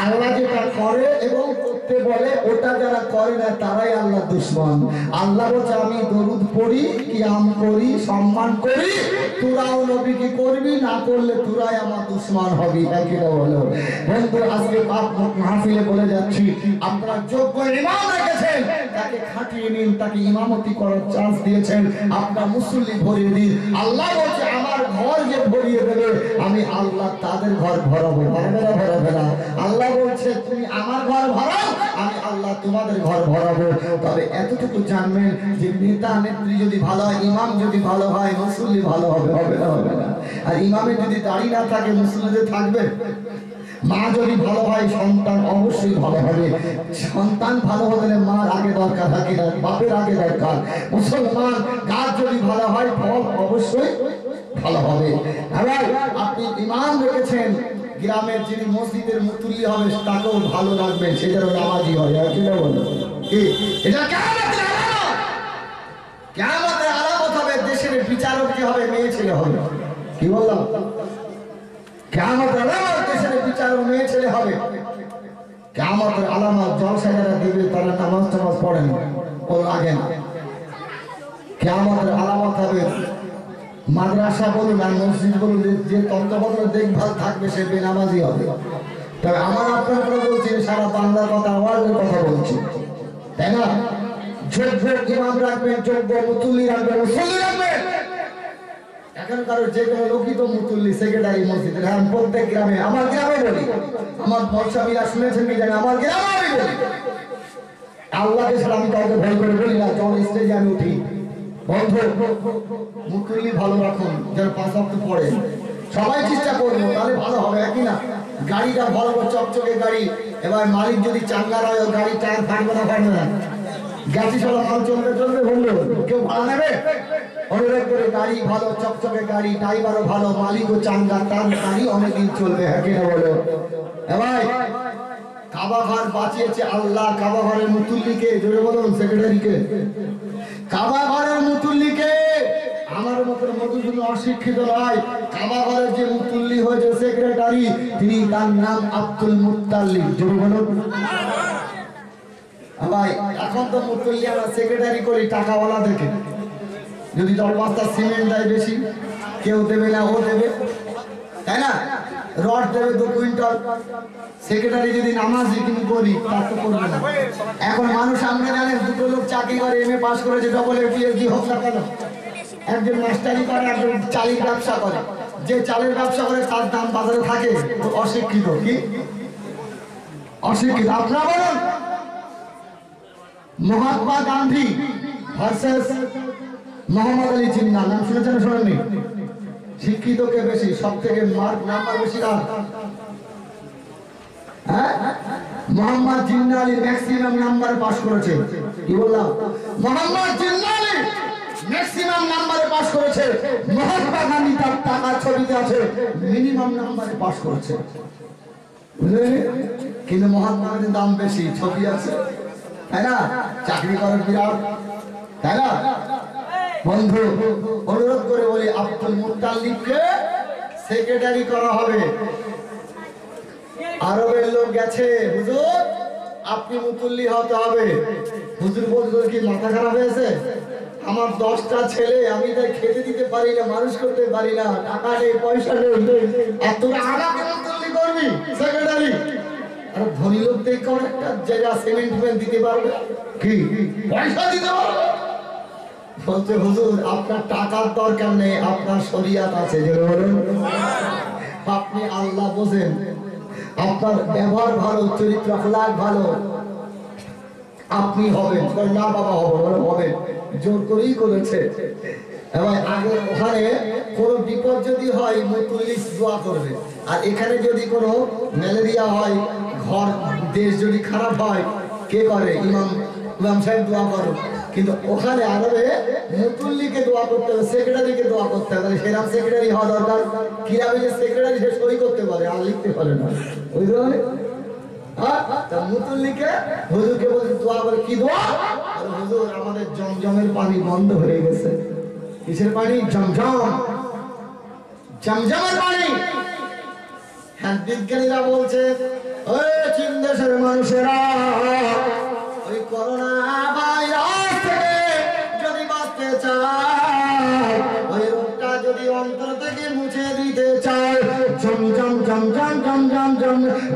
আল্লাহ যেটা করে এবং করতে বলে ওটা যারা করে না তারাই আল্লাহ দুশমন। আল্লাহ বলছে আমি দরুদ পড়ি, কিয়াম করি, সম্মান করি, তোরাও নবীকে করবি, না করলে তোরাই আমার দুশমন হবি। একইটা বলো বন্ধু। আজকে মাহফিলে বলে যাচ্ছি, আপনারা যোগ্য ইমাম রেখেছেন, তাকে খাটিয়ে নিন, তাকে ইমামতি করার চান্স দিয়েছেন, আপনার মুসল্লি ভরিয়ে দিন। আল্লাহ বলছে আমার ঘর যে ভরিয়ে দেবে আমি আল্লাহ তাদের ঘর ভরাবো, ভরাবে না। আল্লাহ বলছে তুমি আমার ঘর ভরাও, আমি আল্লাহ তোমাদের ঘর ভরাবো। তবে এতটুকু জানবেন যে নেতা নেত্রী যদি ভালো হয়, ইমাম যদি ভালো হয়, মুসল্লি ভালো হবে, হবে না? হবে না। আর ইমামের যদি দাড়ি না থাকে, মুসল্লিদের থাকবে? মা যদি ভালো হয়, সন্তান অবশ্যই ভালো হবে। সন্তান ভালো হলে মার আগে দরকার, থাকে না বাপের আগে দরকার। মুসলমান গাছ যদি ভালো হয়, ফল অবশ্যই ভালো হবে। এবার আপনি ইমাম রেখেছেন, গ্রামের যিনি মসজিদের মুতুল্লি হবে তাকেও ভালো লাগবে, সেটারও নামাজি হয়। আর কি বলো? কি এটা কিয়ামতের আলামত? কিয়ামতের আলামত হবে, দেশের বিচারক কি হবে? মেয়ে ছেলে হবে। কি বললাম? কিয়ামতের আলামত দেশের বিচারক মেয়ে ছেলে হবে। কিয়ামতের আলামত জলসা যারা দিবে তারা নামাজ টামাজ পড়ে না, ও লাগে না। কিয়ামতের আলামত হবে মাদ্রাসা বলুন আর মসজিদ বলুন, যে তত্ত্বাবধানে দেখভাল থাকবে সে বেনামাজি হবে। তবে আমার আপনার কথা বলছি, সারা বাংলার কথা, ওয়ার্ল্ডের কথা বলছি, তাই না? যোগ্য ইমাম রাখবেন, যোগ্য মুতুল্লি রাখবেন, মুসল্লি রাখবেন। এখনকার যে কোনো লোকই তো মুতুল্লি, সেক্রেটারি মসজিদের। হ্যাঁ, প্রত্যেক গ্রামে, আমার গ্রামে বলি, আমার বর্ষাবীরা শুনেছেন কি জানে, আমার গ্রামে আমি বলি, আল্লাহকে ছাড়া আমি কাউকে ভয় করে বলি না। যখন স্টেজে আমি উঠি, বন্ধু মুতুল্লি ভালো রাখুন, যেন 5 ওয়াক্ত পড়ে। সবাই চেষ্টা করবো, তাহলে ভালো হবে, একই না? গাড়িটা ভালো করে চকচকে গাড়ি। এবার মালিক যদি চাঙ্গার হয়, গাড়ি টায়ার ফাটবে না, ফাটবে না? গাড়ি সব মাল চলবে, চলবে বললো, কেউ ভাড়া নেবে? অনুরোধ করে গাড়ি ভালো চকচকে গাড়ি, ড্রাইভারও ভালো, মালিকও চাঙ্গা, তার গাড়ি অনেকদিন চলবে। হ্যাঁ কিনা বলো? এবার কাবা ঘর বাঁচিয়েছে আল্লাহ, কাবা ঘরের মুতুল্লিকে, জোরে বলুন, সেক্রেটারিকে। কাবা ঘরের মুতুল্লিকে, আমার মতন মধুসূদন অশিক্ষিত নয়, কাবা ঘরের যে মুতুল্লি হয়েছে সেক্রেটারি, তিনি, তার নাম আব্দুল মুত্তালিব। জোরে বলুন ভাই। এখন তো মুতুল্লি আমরা সেক্রেটারি করি টাকাওয়ালা দেখে, যদি 10 বস্তা সিমেন্ট দেয় বেশি, কেউ দেবে না, ও দেবে, তাই না? রড দেবে 2 কুইন্টাল, সেক্রেটারি যদি নামাজি কিন্তু গরিব তা তো করবে না। এখন মানুষ সামনে জানে দুটো লোক চাকরি করে, এমএ পাস করেছে, ডবল পিএইচডি হোক না কেন, একজন মাস্টারি করে, একজন চালের ব্যবসা করে। যে চালের ব্যবসা করে তার দাম বাজারে থাকে, অশিক্ষিত। কি অশিক্ষিত? আপনারা বলুন, মহাত্মা গান্ধী ভার্সেস মোহাম্মদ আলী জিন্নাহ, নাম শুনেছেন না শোনেননি? শিক্ষিত কে বেশি? সব থেকে মার্ক নাম্বার বেশি কার? হ্যাঁ, মোহাম্মদ জিন্নাহ আলী ম্যাক্সিমাম নাম্বারে পাস করেছে। কি বললাম? মোহাম্মদ জিন্নাহ আলী ম্যাক্সিমাম নাম্বারে পাস করেছে। মহাত্মা গান্ধী তার টাকার ছবিতে আছে মিনিমাম নাম্বারে পাস করেছে। বুঝলেন? কিন্তু মহাত্মা গান্ধীর দাম বেশি, ছবি আছে, তাই না? চাকরি করেন বিরাট, তাই না? বন্ধু, অনুরোধ করে বলি, আব্দুল মুত্তালিবকে সেক্রেটারি করা হবে। আরবের লোক গেছে, হুজুর আপনি মুতুল্লি হতে হবে। হুজুর বলতে কি মাথা খারাপ হয়েছে? আমার 10টা ছেলে, আমি তাই খেতে দিতে পারি না, মানুষ করতে পারি না, টাকা নেই, পয়সা নেই, আর তোরা আমাকে মুতুল্লি করবি সেক্রেটারি? আর ধনী লোক দেখে একটা জায়গা সিমেন্ট দিতে পারবে, কি পয়সা দিতে পারবে? বলছে হুজুর আপনার টাকার দরকার নেই, আপনার শরিয়াত আছে। যে বলুন, আপনি আল্লাহ বোঝেন, আপনার ব্যবহার ভালো, চরিত্র আখলাক ভালো, আপনি হবেন। না বাবা হবেন, জোর করেই করেছে। এবং আগে ওখানে কোনো বিপদ যদি হয় মুতুল্লিস দোয়া করবে, আর এখানে যদি কোনো ম্যালেরিয়া হয়, ঘর দেশ যদি খারাপ হয়, কে করে? ইমাম সাহেব দোয়া করো। কিন্তু ওখানে আরবে মুতুল্লিকে দোয়া করতে হবে, সেক্রেটারিকে দোয়া করতে হবে। সেরাম সেক্রেটারি হওয়া দরকার। কিভাবে যে সেক্রেটারি সে সই করতে পারে আর লিখতে পারে না, বুঝতে পারে? মুতুল্লিকে হুজুরকে বলছে দোয়া করে। কি দোয়া? হুজুর আমাদের জমজমের পানি বন্ধ হয়ে গেছে। কিসের পানি? জমজমের পানি। হ্যাঁ, বিজ্ঞানীরা বলছে ওই চীন দেশের মানুষেরা ওই করোনা ভাইরাস থেকে যদি বাঁচতে চায়, ওই রোগটা যদি অন্তর থেকে মুছে দিতে চায়,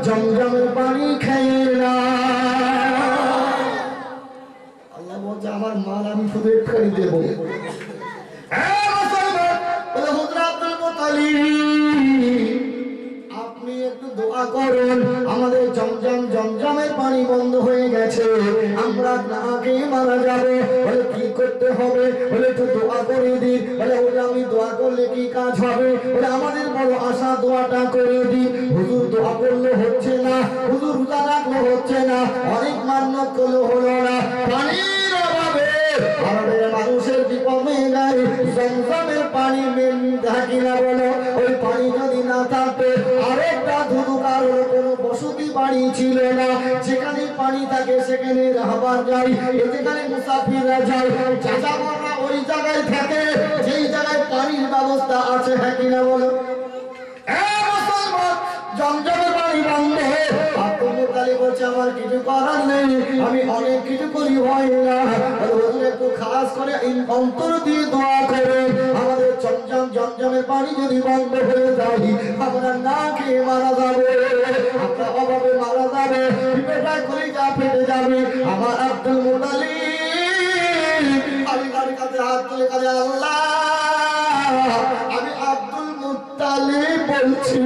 জমজমের পানি খেয়ে না। আল্লাহ বলছে আমার মাল আমি শুধু একটুখানি দেবো। আপনি একটু দোয়া করুন, আমাদের জমজমের পানি বন্ধ হয়ে গেছে, আমরা না খেয়ে মারা যাবে। বলে কি করতে হবে? বলে একটু দোয়া করে দিন। বলে ওটা আমি দোয়া করলে কি কাজ হবে? বলে আমাদের বড় আশা, দোয়াটা করে দিন। হুজুর দোয়া করলে হচ্ছে না, হুজুর রোজা রাখলে হচ্ছে না, অনেক মান্যত করলে হলো না, পানির অভাবে আরবের মানুষের বিপদ হয়ে যায়। জমজমের পানি মেন থাকি না বলো, ওই পানি যদি না থাকবে, আরেকটা ধুধুকার কোনো বসতি বাড়ি ছিল না, যেখানে পানি থাকে সেখানে রাহবার যায়, যেখানে মুসাফিররা যায়, যাযাবররা ওই জায়গায় থাকে যেই জায়গায় পানির ব্যবস্থা আছে। হ্যাঁ কিনা বলো? জমজমের পানি বন্ধ। আব্দুল মুত্তালিব বলছে আমার কিছু করার নেই, আমি অনেক কিছু করি, হয় না। হুজুর একটু খাস করে অন্তর দিয়ে দোয়া করে, আমাদের জমজমের পানি যদি বন্ধ হয়ে যায়, আমরা না খেয়ে মারা যাবে, আমরা অভাবে মারা যাবে, পেটা করে যা ফেটে যাবে। আমার আব্দুল মুত্তালিব আল্লাহর কাছে হাত তুলে কাঁদে, আল্লাহ আমি আব্দুল মুত্তালিব বলছি,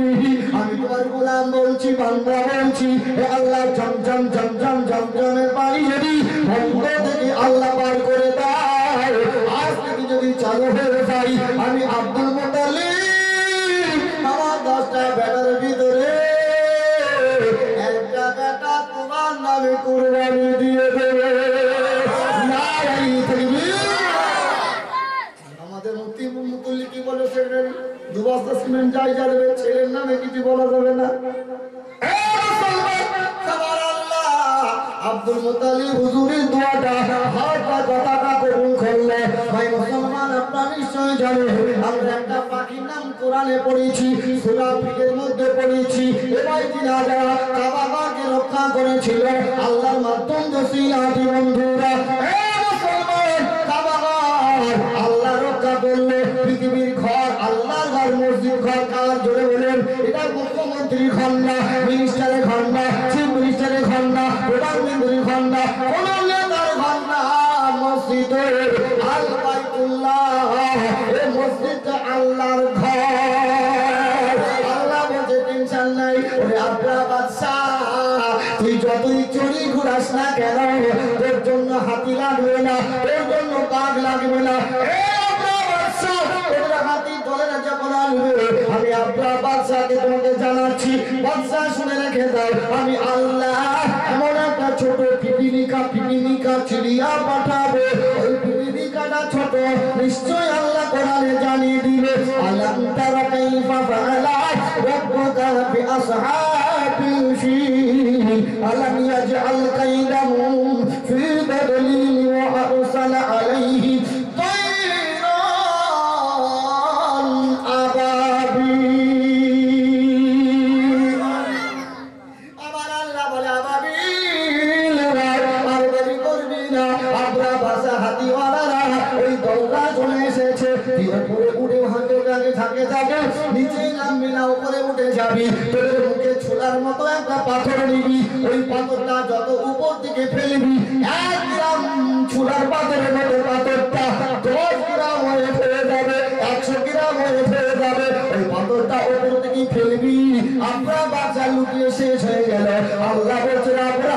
আমি তোমার গোলাম বলছি, বান্দা বলছি, হে আল্লাহ জমজমের পানি যদি বন্ধ থেকে আল্লাহ পার করে দেয়, আজ থেকে যদি চালু হয়ে যাই, আমি আব্দুল মুত্তালিব আমার 10টা বেটার ভিতরে একটা বেটা তোমার নামে কুরবানি দিয়ে দেবে। আমাদের মুতুল্লি কি বলে? সেক্রেটারি 2 বস্তা সিমেন্ট যাই যাবে, ছেলের নামে কিছু বলা যাবে না। আব্দুল মুত্তালিব হুজুরের দোয়াটা হঠাৎ কথাটা কবুল করলে। ভাই মুসলমান, আপনারা নিশ্চয় জানেন আমরা একটা পাখির নাম কোরআনে পড়েছি, সূরা ফিলের মধ্যে পড়েছি। এবার জিনারা কাবাকে রক্ষা করেছিল আল্লাহর মাধ্যম দোষীলাটি বন্ধুরা। মুসলমান, কাবা আল্লাহ রক্ষা করলে পৃথিবীর ঘর, আল্লাহর ঘর, মসজিদ ঘর কার? জোরে বলেন। এটা মুখ্যমন্ত্রী মন্ত্রীর ঘর না, মিনিস্টারের ঘর না, চিফ মিনিস্টারের ঘর না, প্রধানমন্ত্রীর ঘর না, কোন নেতার ঘর না, মসজিদ আল বাইতুল্লাহ, এই মসজিদটা আল্লাহর ঘর। আল্লাহ বলছে টেনশন নাই, ওরে আব্রা বাদশাহ, তুই যতই চুরি ঘুরাস না কেন, তোর জন্য হাতি লাগবে না, তোর জন্য বাঘ লাগবে না। আমি আব্রা বাদশাহকে তোমাকে জানাচ্ছি, বাদশাহ শুনে রেখে দাও, আমি আল্লাহ এমন একটা ছোট পিপিলিকা চিড়িয়া পাঠাবো, ওই পিপিলিকাটা ছোট, নিশ্চয় আল্লাহ কোরআনে জানিয়ে দিবে। আলাম তারা কাইফা ফাআলা রাব্বুকা বিআসহাবিল ফিল আলাম ইয়াজআল কাইদাহুম ফি তাদলিল ওয়া আরসালা আলাইহিম নিচে নামবি না, উপরে উঠে যাবি, তোদের মুখে ছোলার মতো একটা পাথর নিবি, ওই পাথরটা যত উপর দিকে ফেলবি, 1 গ্রাম ছোলার পাথরের মতো পাথরটা 10 গ্রাম হয়ে ফেলে যাবে, 100 গ্রাম হয়ে ফেলে যাবে, ওই পাথরটা উপর দিকে ফেলবি। আমরা বাচ্চা লুকিয়ে শেষ হয়ে গেল। আল্লাহ বলছে আমরা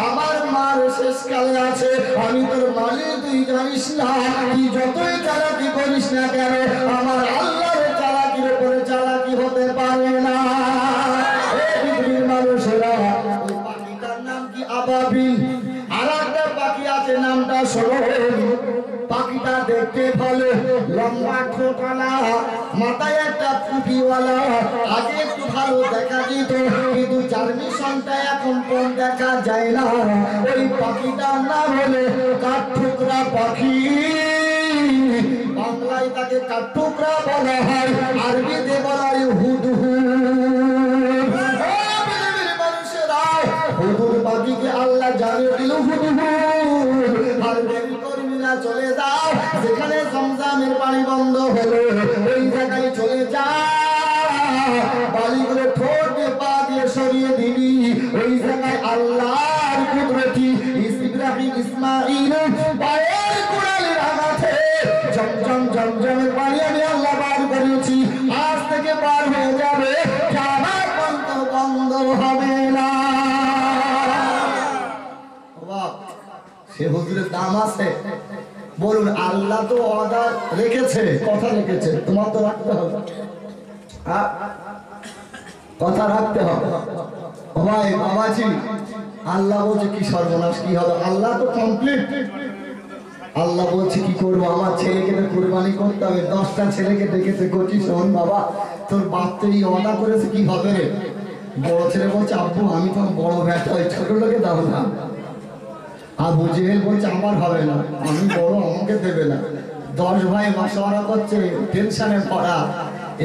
আমার মার শেষ কালে আছে, আমি তোর মালিক, তুই জানিস না, তুই যতই চালাকি করিস না কেন, আমার আল্লাহর চালাকির উপরে চালাকি হতে পারে না। পৃথিবীর মানুষেরা, ওই পাখিটার নাম কি আবাবিল, আর একটা পাখি আছে নামটা সরোবর। পাখিটা দেখতে ভালো, লম্বা ঠোঁটওয়ালা, মাথায় একটা টুপিওয়ালা, আগে একটু ভালো দেখা যেত, কিন্তু জার্মিশনটা এখন কম দেখা যায় না। ওই পাখিটার নাম হলো কাঠঠোকরা পাখি, বাংলায় তাকে কাঠঠোকরা বলা হয়, আরবিতে বলা হয় হুদহুদ। হুদহুদ পাখিকে আল্লাহ জানিয়ে দিল হুদহুদ, আর দেরি করবি না, চলে যাও, যেখানে জমজমের পানি বন্ধ হলো ওই জায়গায় চলে যা, বালিগুলো ঠোঁট দিয়ে পা দিয়ে সরিয়ে দিবি, ওই জায়গায় আল্লাহর কুদরতি ইব্রাহিম ইসমাঈল পায়ের কুড়ালের আঘাতে জমজমের পানি আমি আল্লাহ বার করেছি, আজ থেকে বার হয়ে যাবে, কিয়ামত পর্যন্ত বন্ধ হবে না। সে হুজুরের দাম আছে, বলুন আল্লাহ তো অর্ডার রেখেছে, কথা রেখেছে, তোমার তো রাখতে হবে, কথা রাখতে হবে। ভাই বাবাজি, আল্লাহ বলছে কি সর্বনাশ কি হবে, আল্লাহ তো কমপ্লিট। আল্লাহ বলছে কি করবো, আমার ছেলেকে তো কুরবানি করতে হবে, 10টা ছেলেকে ডেকেছে, করছি শোন বাবা, তোর বাপ তো এই অদা করেছে, কি হবে রে? বড় ছেলে বলছে আব্বু আমি তো বড় ব্যাটা, ওই ছোট লোকে দাও না। আবু জেহেল বলছে আমার হবে না, আমি বড়, আমাকে দেবে না। 10 ভাই মাশওয়ারা করছে, টেনশনে পড়া,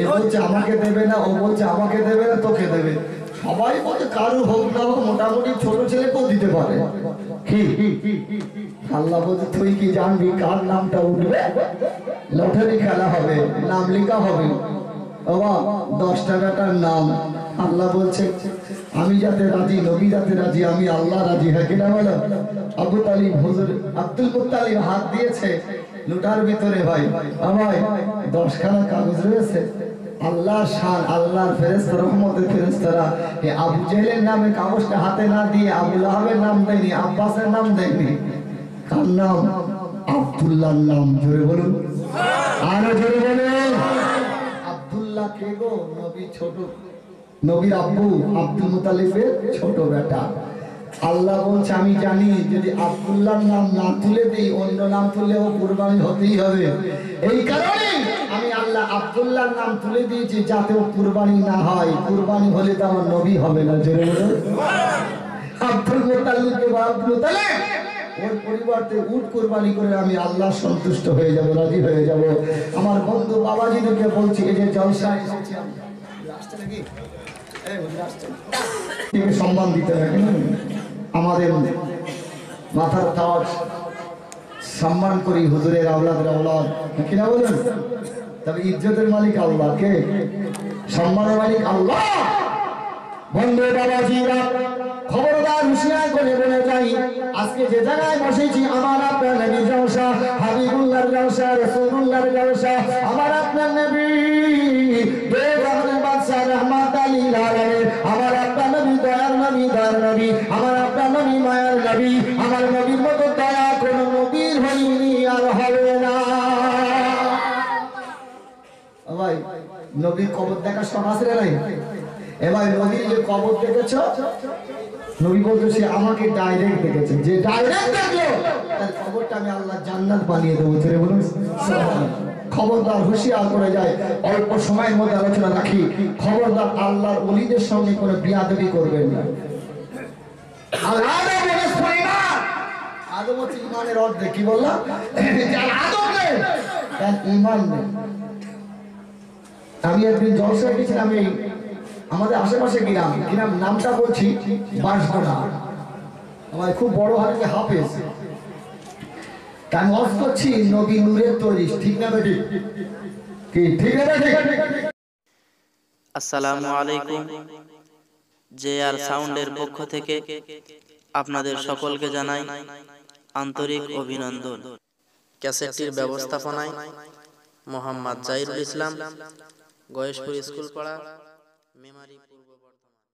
এ বলছে আমাকে দেবে না, ও বলছে আমাকে দেবে না, তোকে দেবে। সবাই বলছে কারো হোক না হোক, মোটামুটি ছোট ছেলেকেও দিতে পারে। কি আল্লাহ বলছে তুই কি জানবি কার নামটা উঠবে? লটারি খেলা হবে, নাম লেখা হবে, বাবা 10টা বেটার নাম। আল্লাহ বলছে আমি যাতে রাজি, নবী যাতে রাজি, আমি আল্লাহ রাজি। হ্যাঁ কিনা বলো? আবু তালিব হুজুর আব্দুল মুত্তালিব হাত দিয়েছে লুটার ভিতরে, ভাই ভাই 10খানা কাগজ রয়েছে, আল্লাহর শান, আল্লাহর ফেরেশতা, রহমতের ফেরেশতারা এই আবু জেহেলের নামে কাগজটা হাতে না দিয়ে আবু লাহাবের নাম দেয়নি, আব্বাসের নাম দেয়নি, কার নাম? আব্দুল্লাহর নাম। জোরে বলুন, আরো জোরে বলুন। আব্দুল্লাহ কে গো? নবী ছোট, নবীর আব্বু আব্দুল মুত্তালিবের ছোট বেটা। আল্লাহ বলছে আমি জানি যদি আব্দুল্লাহর নাম না তুলে দিই, অন্য নাম তুললেও কুরবানি হতেই হবে, এই কারণে আমি আল্লাহ আব্দুল্লাহর নাম তুলে দিয়েছি যাতে কুরবানি না হয়। কুরবানি হলে তো আমার নবী হবে না। জোরে বলুন, আব্দুল মুত্তালিবকে বা আব্দুল মুত্তালিব, ওর পরিবর্তে উট কুরবানি করে আমি আল্লাহ সন্তুষ্ট হয়ে যাব, রাজি হয়ে যাব। আমার বন্ধু বাবাজিদেরকে বলছি, এই যে জলসায় এসেছি আমি, রাস্তা নাকি সম্মান দিতে হবে, আমাদের মাথার তাজ সম্মান করি, হুজুরের আওলাদের আওলাদ, কিনা বলুন? তবে ইজ্জতের মালিক আল্লাহ, কে? সম্মানের মালিক আল্লাহ। বন্ধু বাবাজিরা, খবরদার হুঁশিয়ার করে বলে যাই, আজকে যে জায়গায় বসেছি আমার আপনার নবী জলসা, হাবিবুল্লাহর জলসা, রাসূলুল্লাহর জলসা, আমার আপনার নবী বেগমের বাদশা রহমাত লিল আলামিন, আমার আপনার নবী দয়ার নবী, দয়ার নবী, আমার আপনার নবী মায়ার নবী, আমার নবীর মতো দয়া কোন নবীর হয়নি আর হবে না। ভাই নবীর কবর দেখা শখ আছে না নাই? এবার নবীর যে কবর দেখেছ, নবী বলতো সে আমাকে ডাইরেক্ট দেখেছে, যে ডাইরেক্ট দেখলো তার কবরটা আমি আল্লাহ জান্নাত বানিয়ে দেবো। ছেড়ে বলুন খবরদার, হুঁশিয়ার করে যায়, অল্প সময়ের মধ্যে আলোচনা রাখি, খবরদার আল্লাহর ওলিদের সঙ্গে কোনো বিয়াদবি করবেন না। আর আদম হচ্ছে ইমানের অর্ধেক। কি বললাম? আদম নেই তার ইমান নেই। আমি একদিন জলসায় গেছিলাম, এই আমাদের আশেপাশে গ্রাম নামটা বলছি বাঁশগোনা, আমার খুব বড় হাতে হাফেজ, তাই মত করছি নবী নূরের তৈরি, ঠিক না বেটি? কি ঠিক না বেটি? আসসালামু আলাইকুম। জেআর সাউন্ডের পক্ষ থেকে আপনাদের সকলকে জানাই আন্তরিক অভিনন্দন। ক্যাসেটটির ব্যবস্থাপনায় মোহাম্মদ জাহিরুল ইসলাম, গয়েশপুর স্কুল পাড়া, মেমারি, পূর্ব বর্ধমান।